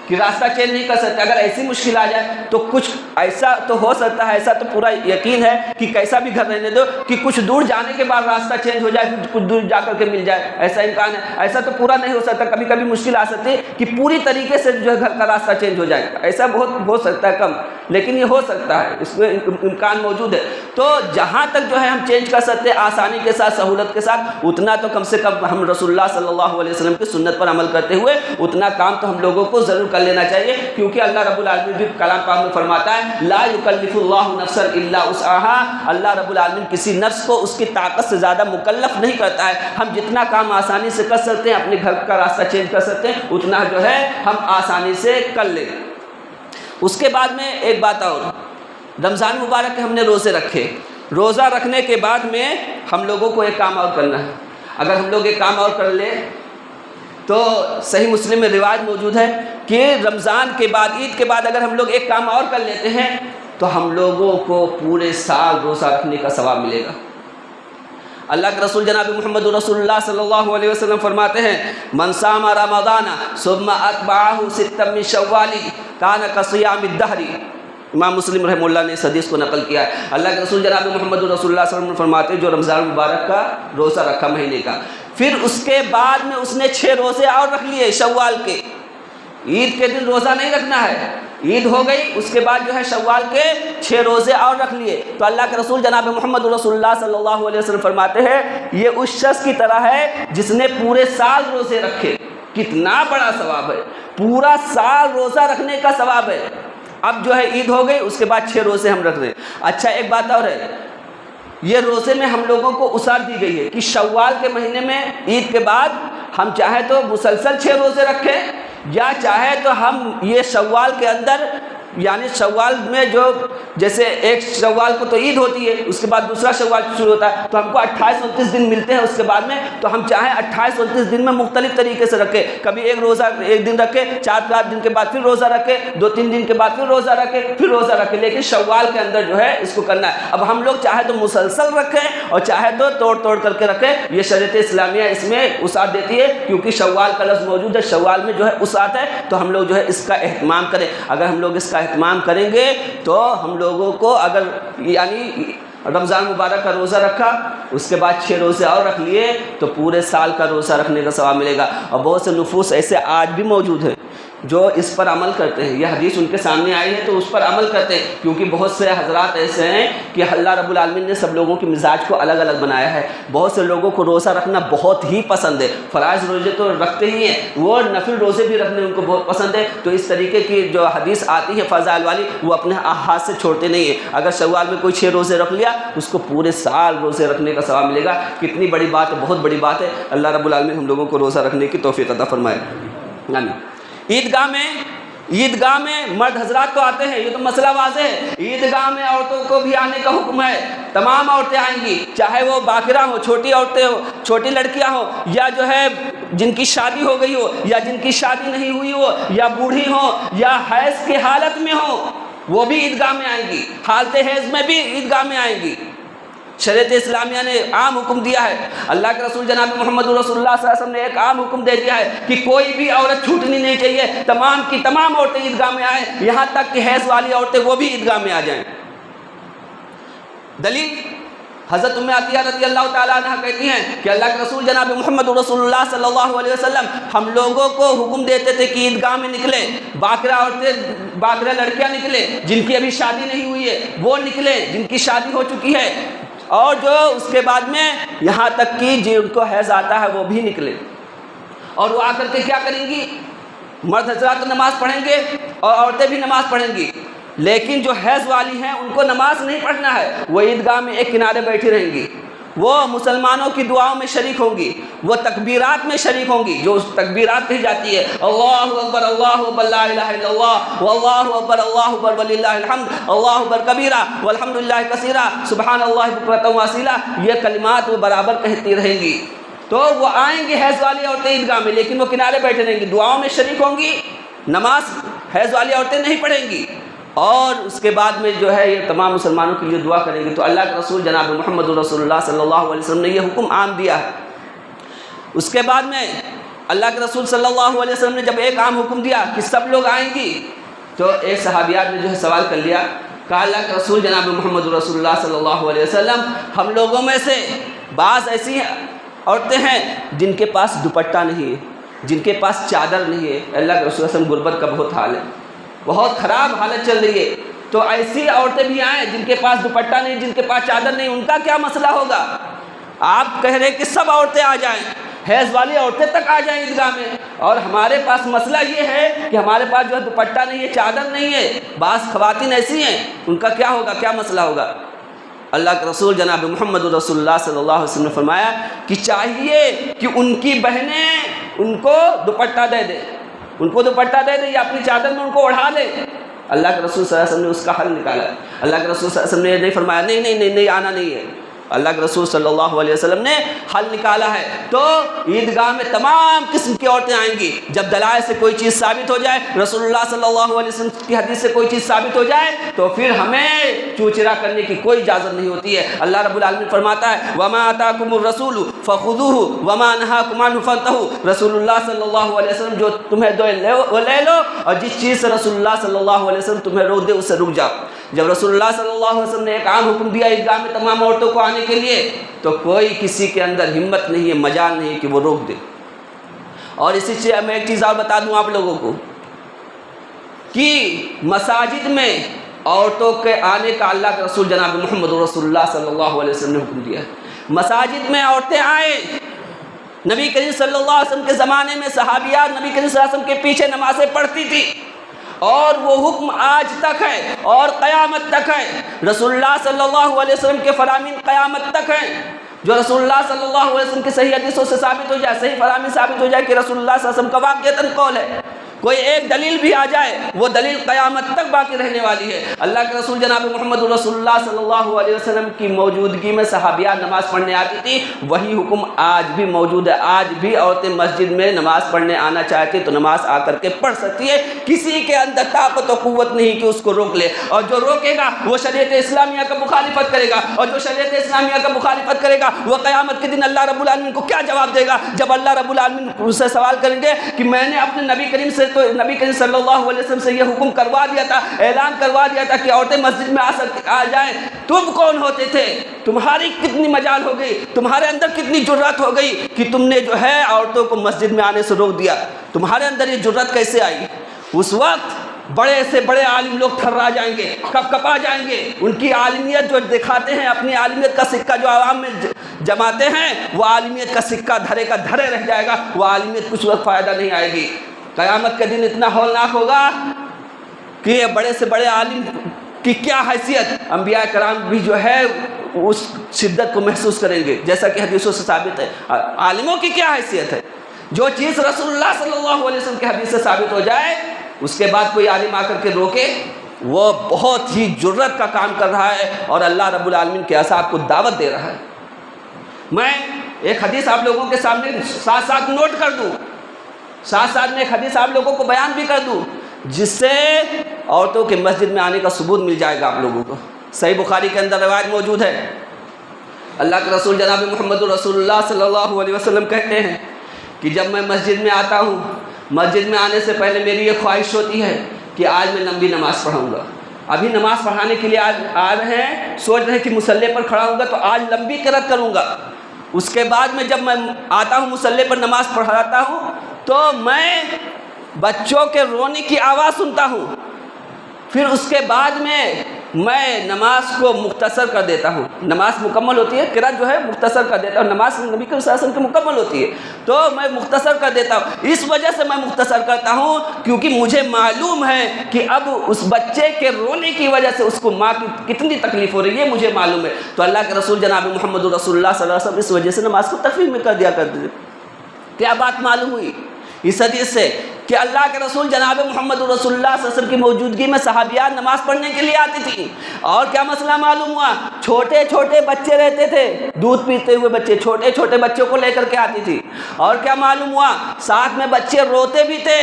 کہ راستہ چینج نہیں کر سکتے، اگر ایسی مشکل آ جائے تو کچھ ایسا تو ہو سکتا ہے، ایسا تو پورا یقین ہے کہ کیسا بھی گھر رہنے دو کہ کچھ دور جانے کے بعد راستہ چینج ہو جائے، پھر کچھ دور جا کر کے مل جائے، ایسا امکان ہے۔ ایسا تو پورا نہیں ہو سکتا، کبھی کبھی مشکل آ سکتی ہے کہ پوری طریقے سے جو ہے گھر کا راستہ چینج ہو جائے، ایسا بہت ہو سکتا ہے کم، لیکن یہ ہو سکتا ہے، اس میں امکان موجود ہے۔ تو جہاں تک جو ہے ہم چینج کر سکتے ہیں آسانی کے ساتھ، سہولت کے ساتھ، اتنا تو کم سے کم ہم رسول اللہ صلی اللہ علیہ وسلم کی سنت پر عمل کرتے ہوئے اتنا کام تو ہم لوگوں کو ضرور کر لینا چاہیے، کیونکہ اللہ رب العالمین بھی کلام پاک میں فرماتا ہے لا یکلف اللہ نفسا الا وسعها، اللہ رب العالمین کسی نفس کو اس کی طاقت سے زیادہ مکلف نہیں کرتا ہے۔ ہم جتنا کام آسانی سے کر سکتے ہیں، اپنے گھر کا راستہ چینج کر سکتے ہیں، اتنا جو ہے ہم آسانی سے کر لیں۔ اس کے بعد میں ایک بات اور، رمضان مبارک کے ہم نے روزے رکھے، روزہ رکھنے کے بعد میں ہم لوگوں کو ایک کام اور کرنا ہے۔ اگر ہم لوگ ایک کام اور کر لیں تو صحیح مسلم میں روایت موجود ہے کہ رمضان کے بعد، عید کے بعد اگر ہم لوگ ایک کام اور کر لیتے ہیں تو ہم لوگوں کو پورے سال روزہ رکھنے کا ثواب ملے گا۔ اللہ کے رسول جناب محمد رسول اللہ صلی اللہ علیہ وسلم فرماتے ہیں من صام رمضان ثم اتبعه ستا من شوال کان کصیام الدہر، امام مسلم رحمہ اللہ نے اس حدیث کو نقل کیا ہے۔ اللہ کے رسول جناب محمد رسول اللہ صلی اللہ علیہ وسلم فرماتے ہیں جو رمضان مبارک کا روزہ رکھا مہینے کا، پھر اس کے بعد میں اس نے 6 روزے اور رکھ لیے شوال کے، عید کے دن روزہ نہیں رکھنا ہے، عید ہو گئی اس کے بعد جو ہے شوال کے 6 روزے اور رکھ لیے، تو اللہ کے رسول جناب محمد رسول اللہ صلی اللہ علیہ وسلم فرماتے ہیں یہ اس شخص کی طرح ہے جس نے پورے سال روزے رکھے۔ کتنا بڑا ثواب ہے، پورا سال روزہ رکھنے کا ثواب ہے۔ اب جو ہے عید ہو گئی اس کے بعد 6 روزے ہم رکھ رہے ہیں۔ اچھا ایک بات اور ہے، یہ روزے میں ہم لوگوں کو وسعت دی گئی ہے کہ شوال کے مہینے میں عید کے بعد ہم چاہے تو مسلسل 6 روزے رکھیں، یا چاہے تو ہم یہ شوال کے اندر، یعنی شوال میں جو جیسے ایک شوال کو تو عید ہوتی ہے، اس کے بعد دوسرا شوال شروع ہوتا ہے، تو ہم کو 28-29 دن ملتے ہیں اس کے بعد میں، تو ہم چاہیں 28-29 دن میں مختلف طریقے سے رکھیں، کبھی ایک روزہ ایک دن رکھے، 4-5 دن کے بعد پھر روزہ رکھے، 2-3 دن کے بعد پھر روزہ رکھے، پھر روزہ رکھے، لیکن شوال کے اندر جو ہے اس کو کرنا ہے۔ اب ہم لوگ چاہے تو مسلسل رکھیں اور چاہے تو توڑ توڑ کر کے رکھیں، یہ شریعت اسلامیہ اس میں وسعت دیتی ہے، کیونکہ شوال کا لفظ موجود ہے، شوال میں جو ہے وسعت ہے، تو ہم لوگ جو ہے اس کا اہتمام کریں۔ اگر ہم لوگ اس کا اہتمام کریں گے تو ہم لوگوں کو اگر یعنی رمضان مبارک کا روزہ رکھا اس کے بعد 6 روزے اور رکھ لیے تو پورے سال کا روزہ رکھنے کا ثواب ملے گا۔ اور بہت سے نفوس ایسے آج بھی موجود ہیں جو اس پر عمل کرتے ہیں، یہ حدیث ان کے سامنے آئی ہے تو اس پر عمل کرتے ہیں، کیونکہ بہت سے حضرات ایسے ہیں کہ اللہ رب العالمین نے سب لوگوں کے مزاج کو الگ الگ بنایا ہے۔ بہت سے لوگوں کو روزہ رکھنا بہت ہی پسند ہے، فرائض روزے تو رکھتے ہی ہیں، وہ نفل روزے بھی رکھنے ان کو بہت پسند ہے، تو اس طریقے کی جو حدیث آتی ہے فضائل والی وہ اپنے ہاتھ سے چھوڑتے نہیں ہیں۔ اگر شوال میں کوئی 6 روزے رکھ لیا اس کو پورے سال روزے رکھنے کا ثواب ملے گا۔ کتنی بڑی بات ہے، بہت بڑی بات ہے۔ اللہ رب العالمین ہم لوگوں کو روزہ رکھنے کی توفیق عطا فرمائے، آمین۔ عیدگاہ میں مرد حضرات تو آتے ہیں، یہ تو مسئلہ واضح ہے، عیدگاہ میں عورتوں کو بھی آنے کا حکم ہے، تمام عورتیں آئیں گی، چاہے وہ باکرہ ہوں، چھوٹی عورتیں ہوں، چھوٹی لڑکیاں ہوں، یا جو ہے جن کی شادی ہو گئی ہو یا جن کی شادی نہیں ہوئی ہو، یا بوڑھی ہوں یا حیض کی حالت میں ہوں، وہ بھی عیدگاہ میں آئیں گی، حالت حیض میں بھی عیدگاہ میں آئیں گی۔ شریعت اسلامیہ نے عام حکم دیا ہے، اللہ کے رسول جناب محمد رسول اللہ صلی اللہ علیہ وسلم نے ایک عام حکم دے دیا ہے کہ کوئی بھی عورت چھوٹنی نہیں چاہیے، تمام کی تمام عورتیں عیدگاہ میں آئیں، یہاں تک کہ حیض والی عورتیں وہ بھی عیدگاہ میں آ جائیں۔ دلیل حضرت ام عطیہ رضی اللہ تعالیٰ عنہ کہتی ہیں کہ اللہ کے رسول جناب محمد رسول اللہ صلی اللہ علیہ وسلم ہم لوگوں کو حکم دیتے تھے کہ عیدگاہ میں نکلیں، باکرہ عورتیں، باکرہ لڑکیاں نکلیں، جن کی ابھی شادی نہیں ہوئی ہے وہ نکلیں، جن کی شادی ہو چکی ہے، اور جو اس کے بعد میں یہاں تک کہ جن کو حیض آتا ہے وہ بھی نکلے، اور وہ آ کر کے کیا کریں گی؟ مرد حضرات تو نماز پڑھیں گے اور عورتیں بھی نماز پڑھیں گی، لیکن جو حیض والی ہیں ان کو نماز نہیں پڑھنا ہے، وہ عیدگاہ میں ایک کنارے بیٹھی رہیں گی، وہ مسلمانوں کی دعاؤں میں شریک ہوں گی، وہ تکبیرات میں شریک ہوں گی، جو تکبیرات کہی جاتی ہے اللہ اکبر لا الہ الا اللہ واللہ اکبر وللہ الحمد اللہ اکبر کبیرہ والحمد للہ کثیرہ سبحان اللہ بکرۃ واصیلہ، یہ کلمات وہ برابر کہتی رہیں گی۔ تو وہ آئیں گی حیض والی عورتیں عیدگاہ میں، لیکن وہ کنارے بیٹھے رہیں گی، دعاؤں میں شریک ہوں گی، نماز حیض والی عورتیں نہیں پڑھیں گی، اور اس کے بعد میں جو ہے یہ تمام مسلمانوں کے لیے دعا کریں گے۔ تو اللہ کے رسول جناب محمد رسول اللہ صلی اللہ علیہ وسلم نے یہ حکم عام دیا ہے۔ اس کے بعد میں اللہ کے رسول صلی اللہ علیہ وسلم نے جب ایک عام حکم دیا کہ سب لوگ آئیں گی، تو ایک صحابیات نے جو ہے سوال کر لیا، کہا اللہ کے رسول جناب محمد رسول اللہ صلی اللہ علیہ وسلم، ہم لوگوں میں سے بعض ایسی عورتیں ہیں جن کے پاس دوپٹہ نہیں ہے، جن کے پاس چادر نہیں ہے۔ اللہ کے رسول صلی اللہ علیہ وسلم، غربت کا بہت حال ہے، بہت خراب حالت چل رہی ہے، تو ایسی عورتیں بھی آئیں جن کے پاس دوپٹہ نہیں، جن کے پاس چادر نہیں، ان کا کیا مسئلہ ہوگا؟ آپ کہہ رہے کہ سب عورتیں آ جائیں، حیض والی عورتیں تک آ جائیں عیدگاہ میں، اور ہمارے پاس مسئلہ یہ ہے کہ ہمارے پاس جو ہے دوپٹہ نہیں ہے، چادر نہیں ہے، بعض خواتین ایسی ہیں، ان کا کیا ہوگا، کیا مسئلہ ہوگا؟ اللہ کے رسول جناب محمد رسول اللہ صلی اللہ علیہ وسلم نے فرمایا کہ چاہیے کہ ان کی بہنیں ان کو دوپٹہ دے دیں، ان کو دوپٹہ دے دیں یا اپنی چادر میں ان کو اڑھا دیں۔ اللہ کے رسول صلی اللہ علیہ وسلم نے اس کا حل نکالا۔ اللہ کے رسول صلی اللہ علیہ وسلم نے نہیں فرمایا نہیں آنا نہیں ہے، اللہ کے رسول صلی اللہ علیہ وسلم نے حل نکالا ہے۔ تو عیدگاہ میں تمام قسم کی عورتیں آئیں گی، جب دلائل سے کوئی چیز ثابت ہو جائے، رسول اللہ صلی اللہ علیہ وسلم کی حدیث سے کوئی چیز ثابت ہو جائے، تو پھر ہمیں چوچرا کرنے کی کوئی اجازت نہیں ہوتی ہے۔ اللہ رب العالمین فرماتا ہے وَمَا آتَاكُمُ الرَّسُولُ فَخُذُوهُ وَمَا نَهَاكُمْ عَنْهُ فَانْتَهُوا، رسول اللہ صلی اللہ علیہ وسلم جو تمہیں دے وہ لے لو، اور جس چیز سے رسول اللہ صلی اللہ علیہ وسلم تمہیں روک دے اس سے رک جاؤ۔ جب رسول اللہ صلی اللہ علیہ وسلم نے ایک عام حکم دیا عیدگاہ میں تمام عورتوں کو آنے کے لیے، تو کوئی کسی کے اندر ہمت نہیں ہے، مجال نہیں ہے کہ وہ روک دے۔ اور اسی سے میں ایک چیز اور بتا دوں آپ لوگوں کو کہ مساجد میں عورتوں کے آنے کا اللہ کے رسول جناب محمد رسول اللہ صلی اللہ علیہ وسلم نے حکم دیا ہے۔ مساجد میں عورتیں آئیں، نبی کریم صلی اللہ علیہ وسلم کے زمانے میں صحابیات نبی کریم صلی اللہ علیہ وسلم کے پیچھے نمازیں پڑھتی تھی، اور وہ حکم آج تک ہے اور قیامت تک ہے۔ رسول اللہ صلی اللہ علیہ وسلم کے فرامین قیامت تک ہیں، جو رسول اللہ صلی اللہ علیہ وسلم کی صحیح حدیثوں سے ثابت ہو جائے، صحیح فرامین ثابت ہو جائے کہ رسول اللہ صلی اللہ علیہ وسلم کا واقعتاً قول ہے، کوئی ایک دلیل بھی آ جائے وہ دلیل قیامت تک باقی رہنے والی ہے۔ اللہ کے رسول جناب محمد رسول اللہ صلی اللہ علیہ وسلم کی موجودگی میں صحابیات نماز پڑھنے آتی تھی، وہی حکم آج بھی موجود ہے۔ آج بھی عورتیں مسجد میں نماز پڑھنے آنا چاہتی تو نماز آ کر کے پڑھ سکتی ہے، کسی کے اندر طاقت و قوت نہیں کہ اس کو روک لے، اور جو روکے گا وہ شریعت اسلامیہ کا مخالفت کرے گا، اور جو شریعت اسلامیہ کا مخالفت کرے گا وہ قیامت کے دن اللہ رب العالمین کو کیا جواب دے گا؟ جب اللہ رب العالمین اس سے سوال کریں گے کہ میں نے اپنے نبی کریم سے تو نبی کریم صلی اللہ علیہ وسلم سے یہ حکم کروا دیا تھا، اعلان کروا دیا تھا کہ عورتیں مسجد میں آ جائیں، تم کون ہوتے تھے؟ تمہاری کتنی مجال ہو گئی، تمہارے اندر کتنی جرأت ہو گئی کہ تم نے جو ہے عورتوں کو مسجد میں آنے سے روک دیا؟ تمہارے اندر یہ جرأت کیسے آئی؟ اس وقت بڑے سے بڑے عالم لوگ تھرا جائیں گے، کپا جائیں گے، ان کی عالمیت جو دکھاتے ہیں، اپنی عالمیت کا سکہ جو عوام میں جماتے ہیں، وہ عالمیت کا سکہ دھرے کا دھرے رہ جائے گا، وہ عالمیت کچھ وقت فائدہ نہیں آئے گی۔ قیامت کے دن اتنا ہولناک ہوگا کہ یہ بڑے سے بڑے عالم کی کیا حیثیت، انبیاء کرام بھی جو ہے اس شدت کو محسوس کریں گے، جیسا کہ حدیثوں سے ثابت ہے۔ عالموں کی کیا حیثیت ہے؟ جو چیز رسول اللہ صلی اللہ علیہ وسلم کی حدیث سے ثابت ہو جائے، اس کے بعد کوئی عالم آ کر کے روکے، وہ بہت ہی جرأت کا کام کر رہا ہے، اور اللہ رب العالمین کے عذاب کو دعوت دے رہا ہے۔ میں ایک حدیث آپ لوگوں کے سامنے ساتھ ساتھ نوٹ کر دوں، ساتھ ساتھ میں ایک حدیث آپ لوگوں کو بیان بھی کر دوں، جس سے عورتوں کے مسجد میں آنے کا ثبوت مل جائے گا آپ لوگوں کو۔ صحیح بخاری کے اندر روایت موجود ہے، اللہ کے رسول جناب محمد رسول اللہ صلی اللہ علیہ وسلم کہتے ہیں کہ جب میں مسجد میں آتا ہوں، مسجد میں آنے سے پہلے میری یہ خواہش ہوتی ہے کہ آج میں لمبی نماز پڑھوں گا۔ ابھی نماز پڑھانے کے لیے آ رہے ہیں، سوچ رہے ہیں کہ مصلی پر کھڑا ہوں گا تو آج لمبی قرات کروں گا۔ اس کے بعد میں جب میں آتا ہوں مصلی پر نماز پڑھاتا ہوں تو میں بچوں کے رونے کی آواز سنتا ہوں، پھر اس کے بعد میں میں نماز کو مختصر کر دیتا ہوں. نماز مکمل ہوتی ہے، قرات جو ہے مختصر کر دیتا ہوں. نماز نبی کریم صلی اللہ علیہ وسلم کی مکمل ہوتی ہے تو میں مختصر کر دیتا ہوں. اس وجہ سے میں مختصر کرتا ہوں کیونکہ مجھے معلوم ہے کہ اب اس بچے کے رونے کی وجہ سے اس کو ماں کی کتنی تکلیف ہو رہی ہے، مجھے معلوم ہے. تو اللہ کے رسول جناب محمد رسول اللہ صلی اللہ علیہ وسلم اس وجہ سے نماز کو تخفیف میں کر دیا کرتے تھے. کیا بات معلوم ہوئی اس حدیث سے کہ اللہ کے رسول جناب محمد رسول اللہ صلی اللہ علیہ وسلم کی موجودگی میں صحابیات نماز پڑھنے کے لیے آتی تھیں. اور کیا مسئلہ معلوم ہوا؟ چھوٹے چھوٹے بچے رہتے تھے، دودھ پیتے ہوئے بچے، چھوٹے چھوٹے بچوں کو لے کر کے آتی تھی. اور کیا معلوم ہوا؟ ساتھ میں بچے روتے بھی تھے،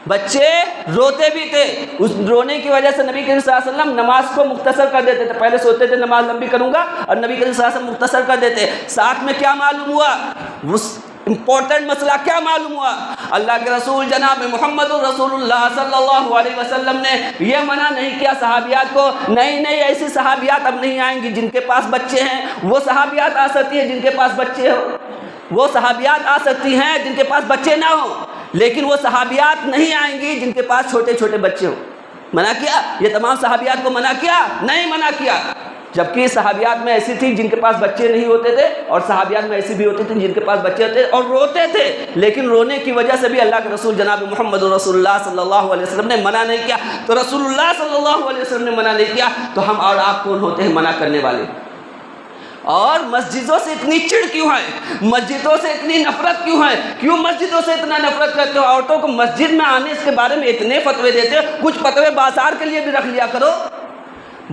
بچے روتے بھی تھے. اس رونے کی وجہ سے نبی کریم صلی اللہ علیہ وسلم نماز کو مختصر کر دیتے تھے. پہلے سوچتے تھے نماز لمبی کروں گا اور نبی کریم صلی اللہ علیہ وسلم مختصر کر دیتے. ساتھ میں کیا معلوم ہوا؟ اس امپورٹنٹ مسئلہ کیا معلوم ہوا؟ اللہ کے رسول جناب محمد رسول اللہ صلی اللہ علیہ وسلم نے یہ منع نہیں کیا صحابیات کو، نہیں ایسی صحابیات اب نہیں آئیں گی جن کے پاس بچے ہیں. وہ صحابیات آ سکتی ہیں جن کے پاس بچے ہو، وہ صحابیات آ سکتی ہیں جن کے پاس بچے نہ ہوں، لیکن وہ صحابیات نہیں آئیں گی جن کے پاس چھوٹے چھوٹے بچے ہوں. منع کیا؟ یہ تمام صحابیات کو منع کیا؟ نہیں منع کیا. جبکہ صحابیات میں ایسی تھی جن کے پاس بچے نہیں ہوتے تھے، اور صحابیات میں ایسی بھی ہوتی تھی جن کے پاس بچے ہوتے اور روتے تھے، لیکن رونے کی وجہ سے بھی اللہ کے رسول جناب محمد رسول اللہ صلی اللہ علیہ وسلم نے منع نہیں کیا. تو رسول اللہ صلی اللہ علیہ وسلم نے منع نہیں کیا تو ہم اور آپ کون ہوتے ہیں منع کرنے والے؟ اور مسجدوں سے اتنی چڑ کیوں ہے؟ مسجدوں سے اتنی نفرت کیوں ہے؟ کیوں مسجدوں سے اتنا نفرت کرتے ہو؟ عورتوں کو مسجد میں آنے کے بارے میں اتنے فتوے دیتے ہو، کچھ فتوے بازار کے لیے بھی رکھ لیا کرو.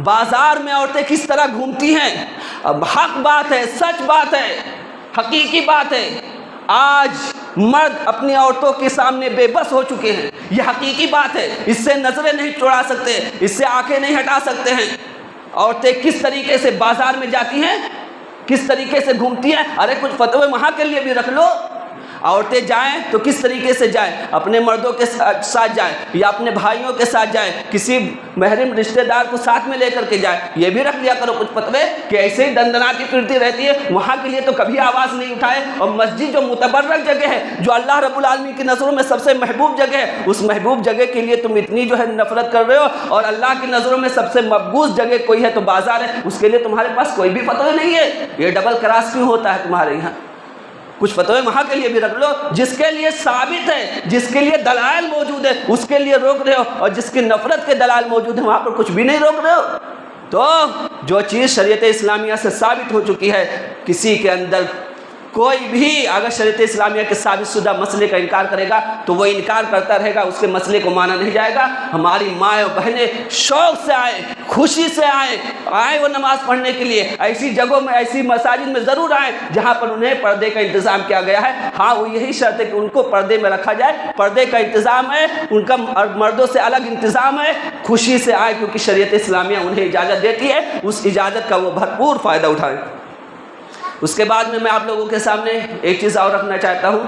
بازار میں عورتیں کس طرح گھومتی ہیں، اب حق بات ہے، سچ بات ہے، حقیقی بات ہے. آج مرد اپنی عورتوں کے سامنے بے بس ہو چکے ہیں، یہ حقیقی بات ہے. اس سے نظریں نہیں چڑھا سکتے، اس سے آنکھیں نہیں ہٹا سکتے ہیں. عورتیں کس طریقے سے بازار میں جاتی ہیں، کس طریقے سے گھومتی ہیں. ارے کچھ فتوے وہاں کے لیے بھی رکھ لو. عورتیں جائیں تو کس طریقے سے جائیں؟ اپنے مردوں کے ساتھ جائیں یا اپنے بھائیوں کے ساتھ جائیں، کسی محرم رشتہ دار کو ساتھ میں لے کر کے جائیں. یہ بھی رکھ لیا کرو کچھ فتوے کہ ایسے ہی دندناتی پھرتی رہتی ہے، وہاں کے لیے تو کبھی آواز نہیں اٹھائے. اور مسجد جو متبرک جگہ ہے، جو اللہ رب العالمین کی نظروں میں سب سے محبوب جگہ ہے، اس محبوب جگہ کے لیے تم اتنی جو ہے نفرت کر رہے ہو. اور اللہ کی نظروں میں سب سے مقبوض جگہ کوئی ہے تو بازار ہے، اس کے لیے تمہارے پاس کوئی بھی فتوے نہیں ہے. یہ ڈبل کراس کیوں ہوتا ہے تمہارے یہاں؟ کچھ فتوے وہاں کے لیے بھی رکھ لو جس کے لیے ثابت ہے، جس کے لیے دلائل موجود ہے، اس کے لیے روک رہے ہو. اور جس کی نفرت کے دلائل موجود ہیں وہاں پر کچھ بھی نہیں روک رہے ہو. تو جو چیز شریعت اسلامیہ سے ثابت ہو چکی ہے، کسی کے اندر کوئی بھی اگر شریعت اسلامیہ کے ثابت شدہ مسئلے کا انکار کرے گا تو وہ انکار کرتا رہے گا، اس کے مسئلے کو مانا نہیں جائے گا. ہماری مائیں اور بہنیں شوق سے آئیں، خوشی سے آئیں وہ نماز پڑھنے کے لیے. ایسی جگہوں میں، ایسی مساجد میں ضرور آئیں جہاں پر انہیں پردے کا انتظام کیا گیا ہے. ہاں وہ یہی شرط ہے کہ ان کو پردے میں رکھا جائے، پردے کا انتظام ہے، ان کا مردوں سے الگ انتظام ہے. خوشی سے آئیں کیونکہ شریعت اسلامیہ انہیں اجازت دیتی ہے، اس اجازت کا وہ بھرپور فائدہ اٹھائیں. اس کے بعد میں آپ لوگوں کے سامنے ایک چیز اور رکھنا چاہتا ہوں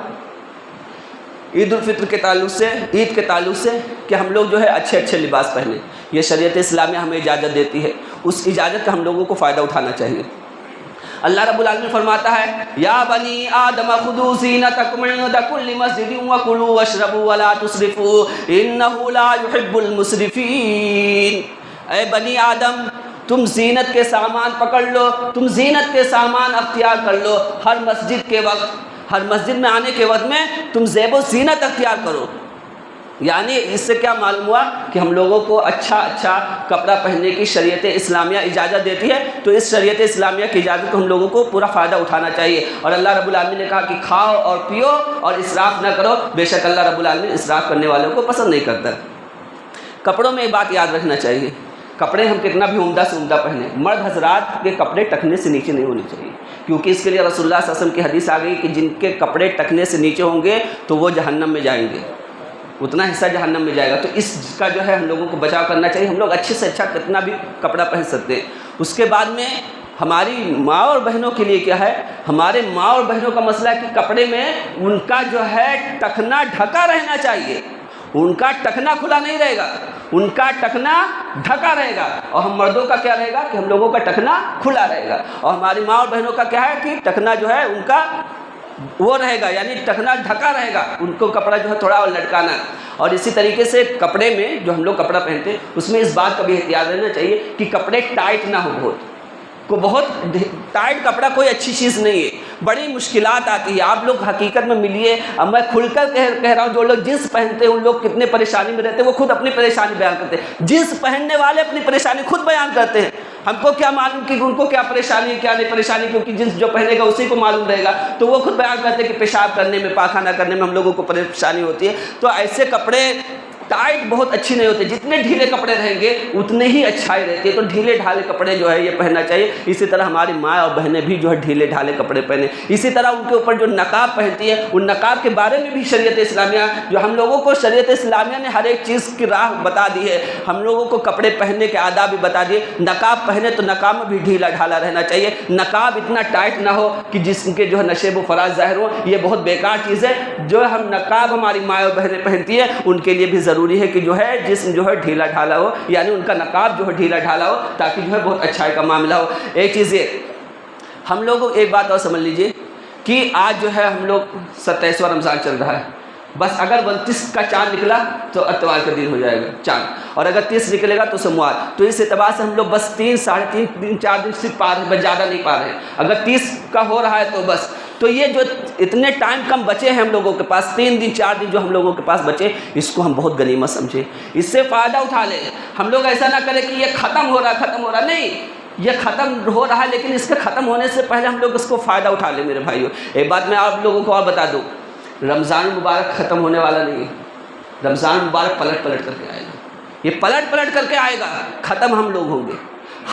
عید الفطر کے تعلق سے، عید کے تعلق سے، کہ ہم لوگ جو ہے اچھے لباس پہنیں. یہ شریعت اسلامیہ ہمیں اجازت دیتی ہے، اس اجازت کا ہم لوگوں کو فائدہ اٹھانا چاہیے. اللہ رب العالمین فرماتا ہے یا بنی آدم خذوا زینتکم عند کل مسجد وکلوا واشربوا ولا تسرفوا انہ لا یحب المسرفین. اے بنی آدم، تم زینت کے سامان پکڑ لو، تم زینت کے سامان اختیار کر لو. ہر مسجد کے وقت، ہر مسجد میں آنے کے وقت میں تم زیب و زینت اختیار کرو. یعنی اس سے کیا معلوم ہوا کہ ہم لوگوں کو اچھا کپڑا پہننے کی شریعت اسلامیہ اجازت دیتی ہے. تو اس شریعت اسلامیہ کی اجازت کو ہم لوگوں کو پورا فائدہ اٹھانا چاہیے. اور اللہ رب العالمین نے کہا کہ کھاؤ اور پیو اور اسراف نہ کرو، بے شک اللہ رب العالمین اسراف کرنے والوں کو پسند نہیں کرتا. کپڑوں میں ایک بات یاد رکھنا چاہیے، کپڑے ہم کتنا بھی عمدہ سے عمدہ پہنیں، مرد حضرات کے کپڑے ٹخنے سے نیچے نہیں ہونے چاہیے، کیونکہ اس کے لیے رسول اللہ صلی اللہ علیہ وسلم کی حدیث آ گئی کہ جن کے کپڑے ٹخنے سے نیچے ہوں گے تو وہ جہنم میں جائیں گے، اتنا حصہ جہنم میں جائے گا. تو اس کا جو ہے ہم لوگوں کو بچاؤ کرنا چاہیے. ہم لوگ اچھے سے اچھا کتنا بھی کپڑا پہن سکتے ہیں. اس کے بعد میں ہماری ماں اور بہنوں کے لیے کیا ہے، ہمارے ماں اور بہنوں کا مسئلہ ہے کہ کپڑے میں ان کا جو ہے ٹخنا ڈھکا رہنا چاہیے. ان کا ٹخنا کھلا نہیں رہے گا، ان کا ٹخنا ڈھکا رہے گا. اور ہم مردوں کا کیا رہے گا کہ ہم لوگوں کا ٹخنا کھلا رہے گا. اور ہماری ماں اور بہنوں کا کیا ہے کہ ٹخنا جو ہے ان کا وہ رہے گا، یعنی ٹکنا ڈھکا رہے گا، ان کو کپڑا جو ہے تھوڑا اور لٹکانا. اور اسی طریقے سے کپڑے میں جو ہم لوگ کپڑا پہنتے ہیں اس میں اس بات کا بھی احتیاط رہنا چاہیے کہ کپڑے ٹائٹ نہ ہو. بہت ٹائٹ کپڑا کوئی اچھی چیز نہیں ہے، بڑی مشکلات آتی ہے. آپ لوگ حقیقت میں ملیے، اب میں کھل کر کہہ رہا ہوں، جو لوگ جنس پہنتے ہیں ان لوگ کتنے پریشانی میں رہتے ہیں، وہ خود اپنی پریشانی بیان کرتے ہیں. جنس پہننے والے اپنی پریشانی خود بیان کرتے ہیں. ہم کو کیا معلوم کہ ان کو کیا پریشانی ہے کیا نہیں پریشانی، کیونکہ جنس جو پہنے گا اسی کو معلوم رہے گا. تو وہ خود بیان کرتے ہیں کہ پیشاب کرنے میں، پاخانہ کرنے میں ہم لوگوں کو پریشانی ہوتی ہے. تو ایسے کپڑے ٹائٹ بہت اچھی نہیں ہوتے. جتنے ڈھیلے کپڑے رہیں گے اتنے ہی اچھائی رہتی ہے. تو ڈھیلے ڈھالے کپڑے جو ہے یہ پہننا چاہیے. اسی طرح ہماری ماں اور بہنیں بھی جو ہے ڈھیلے ڈھالے کپڑے پہنے. اسی طرح ان کے اوپر جو نقاب پہنتی ہے، ان نقاب کے بارے میں بھی شریعت اسلامیہ جو ہم لوگوں کو شریعت اسلامیہ نے ہر ایک چیز کی راہ بتا دی ہے. ہم لوگوں کو کپڑے پہننے کے آداب بھی بتا دیے. نقاب پہنے تو نقاب میں بھی ڈھیلا ڈھالا رہنا چاہیے. نقاب اتنا ٹائٹ نہ ہو کہ جسم کے جو ہے نشیب و فراز ظاہر ہو. یہ بہت بیکار چیز ہے. جو ہم نقاب ہماری ماں اور بہنیں پہنتی ہیں ان کے لیے بھی ضروری ہے کہ جو ہے جسم جو ہے ڈھیلا ڈھالا ہو، یعنی ان کا نقاب جو ہے ڈھیلا ڈھالا ہو، تاکہ جو ہے بہت اچھائی کا معاملہ ہو. ایک چیز یہ ہم لوگوں ایک بات اور سمجھ لیجئے کہ آج جو ہے ہم لوگ 27واں رمضان چل رہا ہے. بس اگر 29 کا چاند نکلا تو اتوار کا دن ہو جائے گا چاند، اور اگر 30 نکلے گا تو سوموار. تو اس اعتبار سے ہم لوگ بس 3 ساڑھے 3 دن 4 دن صرف پا رہے ہیں، بس زیادہ نہیں پا رہے ہیں. اگر 30 کا ہو رہا ہے تو بس، تو یہ جو اتنے ٹائم کم بچے ہیں ہم لوگوں کے پاس، 3 دن 4 دن جو ہم لوگوں کے پاس بچے، اس کو ہم بہت غنیمت سمجھیں، اس سے فائدہ اٹھا لیں. ہم لوگ ایسا نہ کریں کہ یہ ختم ہو رہا نہیں، یہ ختم ہو رہا ہے لیکن اس کے ختم ہونے سے پہلے ہم لوگ اس کو فائدہ اٹھا لیں. میرے بھائیو، ایک بات میں آپ لوگوں کو اور بتا دوں، رمضان المبارک ختم ہونے والا نہیں ہے. رمضان المبارک پلٹ کر کے آئے گا. یہ پلٹ کر کے آئے گا. ختم ہم لوگ ہوں گے،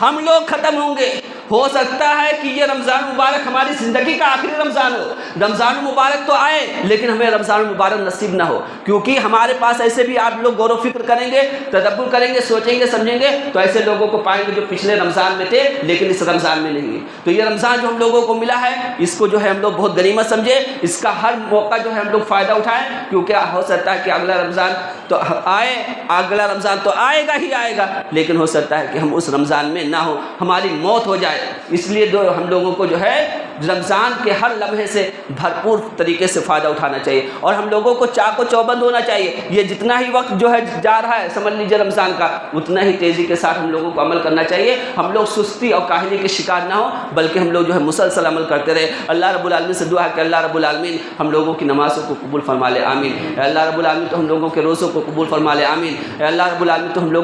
ہم لوگ ختم ہوں گے. ہو سکتا ہے کہ یہ رمضان المبارک ہماری زندگی کا آخری رمضان ہو. رمضان المبارک تو آئے لیکن ہمیں رمضان المبارک نصیب نہ ہو، کیونکہ ہمارے پاس ایسے بھی آپ لوگ غور و فکر کریں گے، تدبر کریں گے، سوچیں گے، سمجھیں گے تو ایسے لوگوں کو پائیں گے جو پچھلے رمضان میں تھے لیکن اس رمضان میں نہیں ہے. تو یہ رمضان جو ہم لوگوں کو ملا ہے اس کو جو ہے ہم لوگ بہت غنیمت سمجھیں. اس کا ہر موقع جو ہے ہم لوگ فائدہ اٹھائیں، کیونکہ ہو سکتا ہے کہ اگلا رمضان تو آئے، اگلا رمضان تو آئے گا ہی آئے گا، لیکن ہو سکتا ہے کہ ہم اس رمضان میں نہ ہو، ہماری موت ہو جائے. اس لیے ہم لوگوں کو جو ہے رمضان کے ہر لمحے سے بھرپور طریقے سے فائدہ اٹھانا چاہیے، اور ہم لوگوں کو چاق و چوبند ہونا چاہیے. یہ جتنا ہی وقت جو ہے جا رہا ہے سمجھ لیجیے رمضان کا، اتنا ہی تیزی کے ساتھ ہم لوگوں کو عمل کرنا چاہیے. ہم لوگ سستی اور کاہلی کے شکار نہ ہوں، بلکہ ہم لوگ جو ہے مسلسل عمل کرتے رہے. اللہ رب العالمین سے دعا ہے کہ اللہ رب العالمین ہم لوگوں کی نمازوں کو قبول فرما لے، آمین. اے اللہ رب العالمین تو ہم لوگوں کے روزوں کو قبول فرما لے، آمین. اے اللہ رب العالمین تو ہم لوگ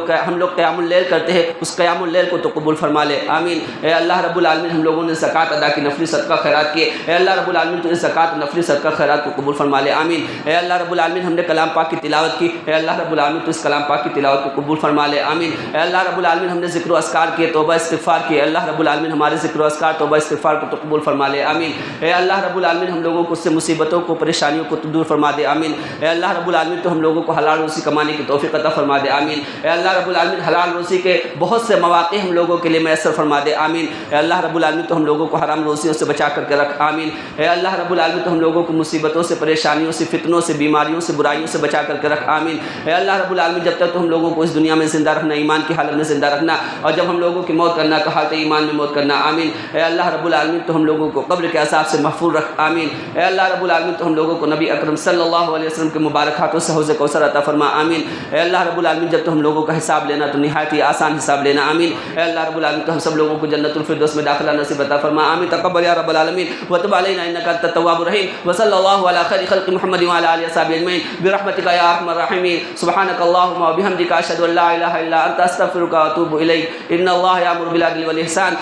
قیام اللیل کرتے ہیں، اس قیام اللیل کو تو قبول فرما لے، آمین. اے اللہ رب العالمین ہم لوگوں نے زکوٰۃ ادا کی، نفلی صدقہ خیرات کیے، اے اللہ رب العالمین تو اس زکوٰۃ نفلی صدقہ خیرات کو قبول فرما لے، آمین. اے اللہ رب العالمین ہم نے کلام پاک کی تلاوت کی، اے اللہ رب العالمین تو اس کلام پاک کی تلاوت کو قبول فرما لے، آمین. اے اللہ رب العالمین ہم نے ذکر و اذکار کیے، توبہ استغفار کی، اللہ رب العالمین ہمارے ذکر و اذکار توبہ استغفار کو تو قبول فرما لے، آمین. اے اللہ رب العالمین ہم لوگوں کو اس سے مصیبتوں کو پریشانیوں کو تو دور فرما دے، آمین. اے اللہ رب العالمین تو ہم لوگوں کو حلال روزی کمانے کی توفیق عطا فرما دے، آمین. اے اللہ رب العالمین حلال روزی کے بہت سے مواقع ہم لوگوں کے لیے میسر فرما دے، آمین. اے اللہ رب العالمین تو ہم لوگوں کو حرام روزیوں سے بچا کر کے رکھ، آمین. اے اللہ رب العالمین تو ہم لوگوں کو مصیبتوں سے، پریشانیوں سے، فتنوں سے، بیماریوں سے، برائیوں سے بچا کر کے رکھ، آمین. اے اللہ رب العالمین جب تک تو ہم لوگوں کو اس دنیا میں زندہ رکھنا، ایمان کی حالت میں زندہ رکھنا، اور جب ہم لوگوں کی موت کرنا تو حالت ایمان میں موت کرنا، آمین. اے اللہ رب العالمین تو ہم لوگوں کو قبر کے عذاب سے محفوظ رکھ، آمین. اے اللہ رب العالمین تو ہم لوگوں کو نبی اکرم صلی اللہ علیہ وسلم کے مبارک ہاتھوں سے حوض کوثر عطا فرما، آمین. اے اللہ رب العالمین جب تو ہم لوگوں کا حساب لینا تو نہایت ہی آسان حساب لینا، آمین. اے اللہ رب العالمین تو ہم سب لوگوں کو جنت الفردوس میں داخلہ نصیب عطا فرما، آمین. تقبل یا رب العالمین وتب علینا انک انت التواب الرحیم، وصلی اللہ علی خیر خلق محمد وعلی آلہ وصحبہ اجمعین برحمتک یا ارحم الراحمین. سبحانک اللہم وبحمدک اشہد ان لا الہ الا انت استغفرک واتوب الیک. ان اللہ یأمر بالعدل والإحسان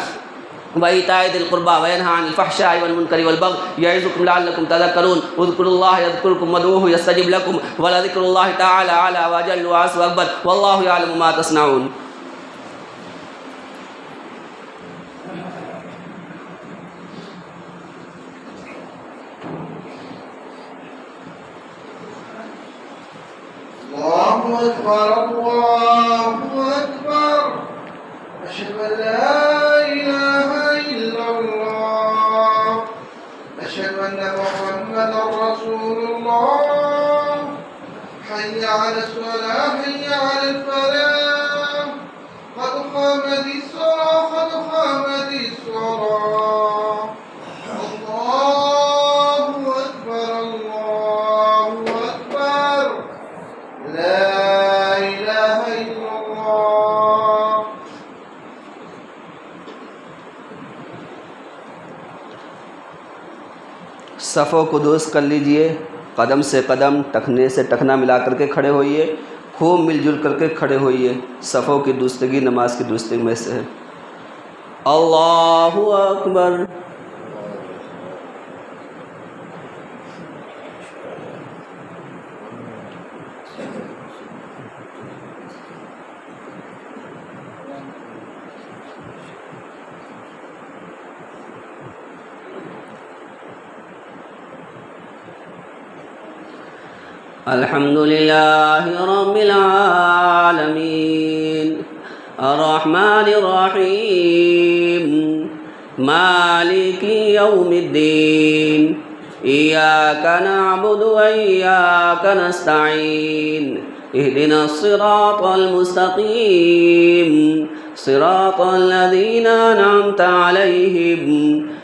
وإيتاء ذي القربى وينهى عن الفحشاء والمنكر والبغي يعظكم لعلكم تذكرون. اذكروا الله يذكركم وادعوه يستجب لكم ولذكر الله تعالى أعلى وأجل وأعز وأكبر والله يعلم ما تصنعون. الله أكبر الله أكبر أشهد أن لا إله إلا الله أشهد أن محمدا رسول الله. حي على الصلاة حي على الفلاح قد قامت الصلاة قد قامت الصلاة. الله صفوں کو درست کر لیجئے، قدم سے قدم، ٹخنے سے ٹخنا ملا کر کے کھڑے ہوئیے، خوب مل جل کر کے کھڑے ہوئیے۔ صفوں کی درستگی نماز کی درستگی میں سے ہے۔ اللہ اکبر۔ الحمد لله رب العالمين الرحمن الرحيم مالك يوم الدين إياك نعبد وإياك نستعين اهدنا الصراط المستقيم صراط الذين أنعمت عليهم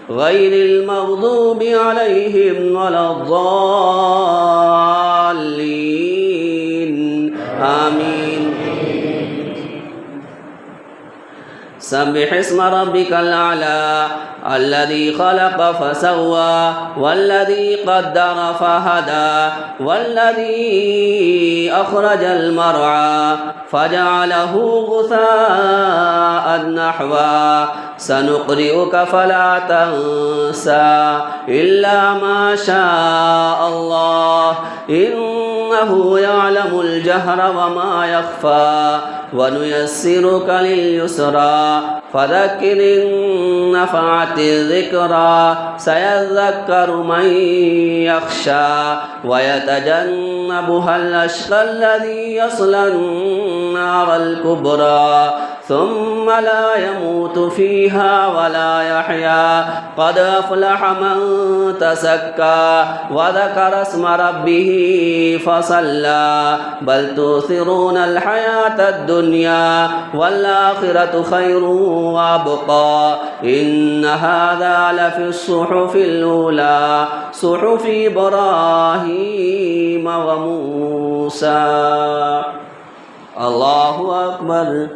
غير المغضوب عليهم ولا الضالين آمين سبح اسم ربك الأعلى الذي خلق فسوى والذي قدر فهدى والذي أخرج المرعى فجعله غثاء نحوا سنقرئك فلا تنسى إلا ما شاء الله إنه يعلم الجهر وما يخفى ونيسرك لليسرى فذكر إن نفعت الذكرى سيذكر من يخشى ويتجنبها الأشقى الذي يصلى النار الكبرى ثم لا يموت فيها ولا يحيا قد أفلح من تزكى وذكر اسم ربه فصلى بل تؤثرون الحياة الدنيا والآخرة خير وأبقى إن هذا لفي الصحف الأولى صحف إبراهيم وموسى الله أكبر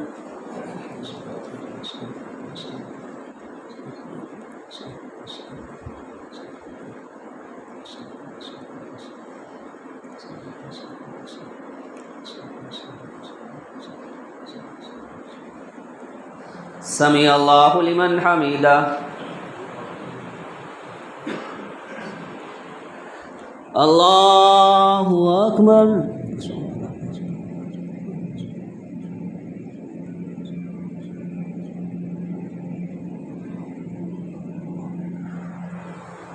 سمع الله لمن حمده الله أكبر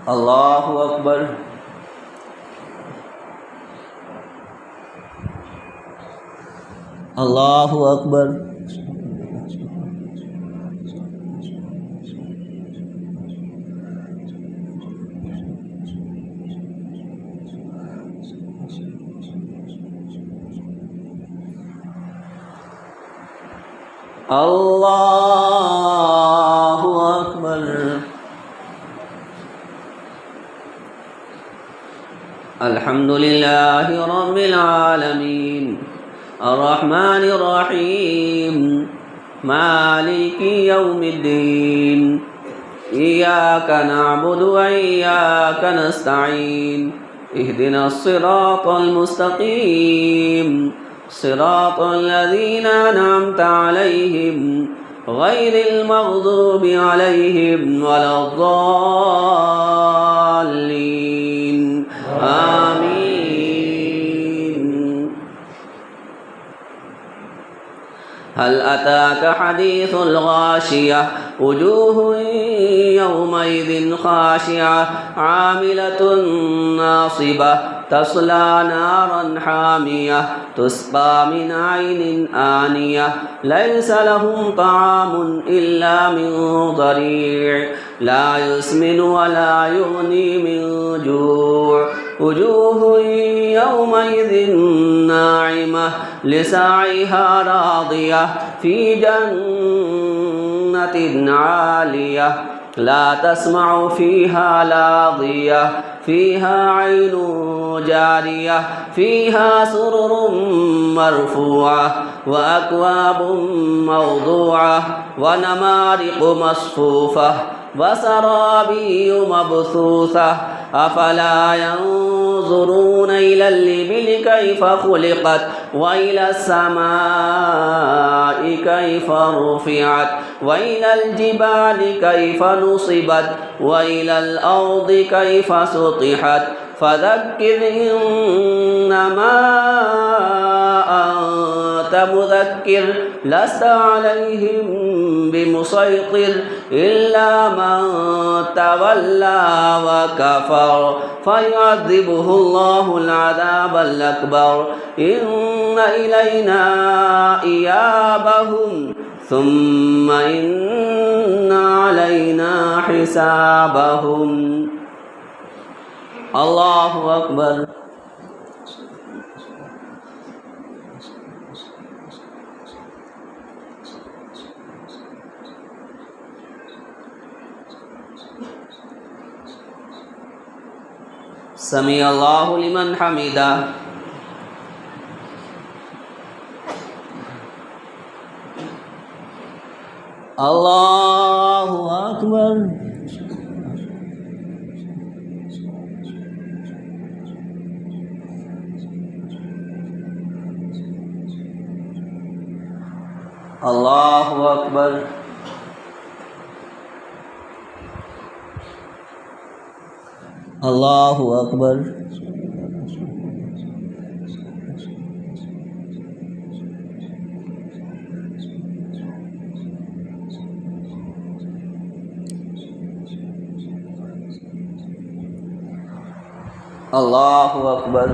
الله أكبر الله أكبر الله أكبر الحمد لله رب العالمين الرحمن الرحيم مالك يوم الدين إياك نعبد وإياك نستعين اهدنا الصراط المستقيم صراط الذين أنعمت عليهم غير المغضوب عليهم ولا الضالين آمين هل أتاك حديث الغاشية وجوه يومئذ خاشعة عاملة ناصبة تصلى نارا حامية تسقى من عين آنية ليس لهم طعام إلا من ضريع لا يسمن ولا يغني من جوع وجوه يومئذ ناعمة لسعيها راضية في جنة عالية لا تسمع فيها لاغية فيها عين جارية فيها سرر مرفوعة وأكواب موضوعة ونمارق مصفوفة وزرابي مبثوثة أفلا ينظرون إلى الإبل كيف خلقت وإلى السماء كيف رفعت وإلى الجبال كيف نصبت وإلى الأرض كيف سطحت فذكر إنما أنت مذكر لست عليهم بمسيطر إلا من تولى وكفر فيعذبه الله العذاب الأكبر إن إلينا إيابهم ثم إن علينا حسابهم. الله أكبر. سمع الله لمن حمده. الله أكبر. الله أكبر. الله أكبر. الله أكبر.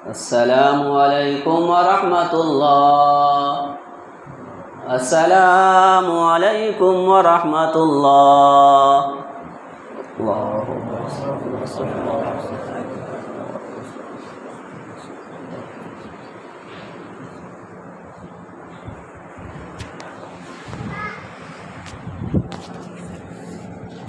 السلام عليكم ورحمة الله. السلام عليكم ورحمة الله. الله أكبر.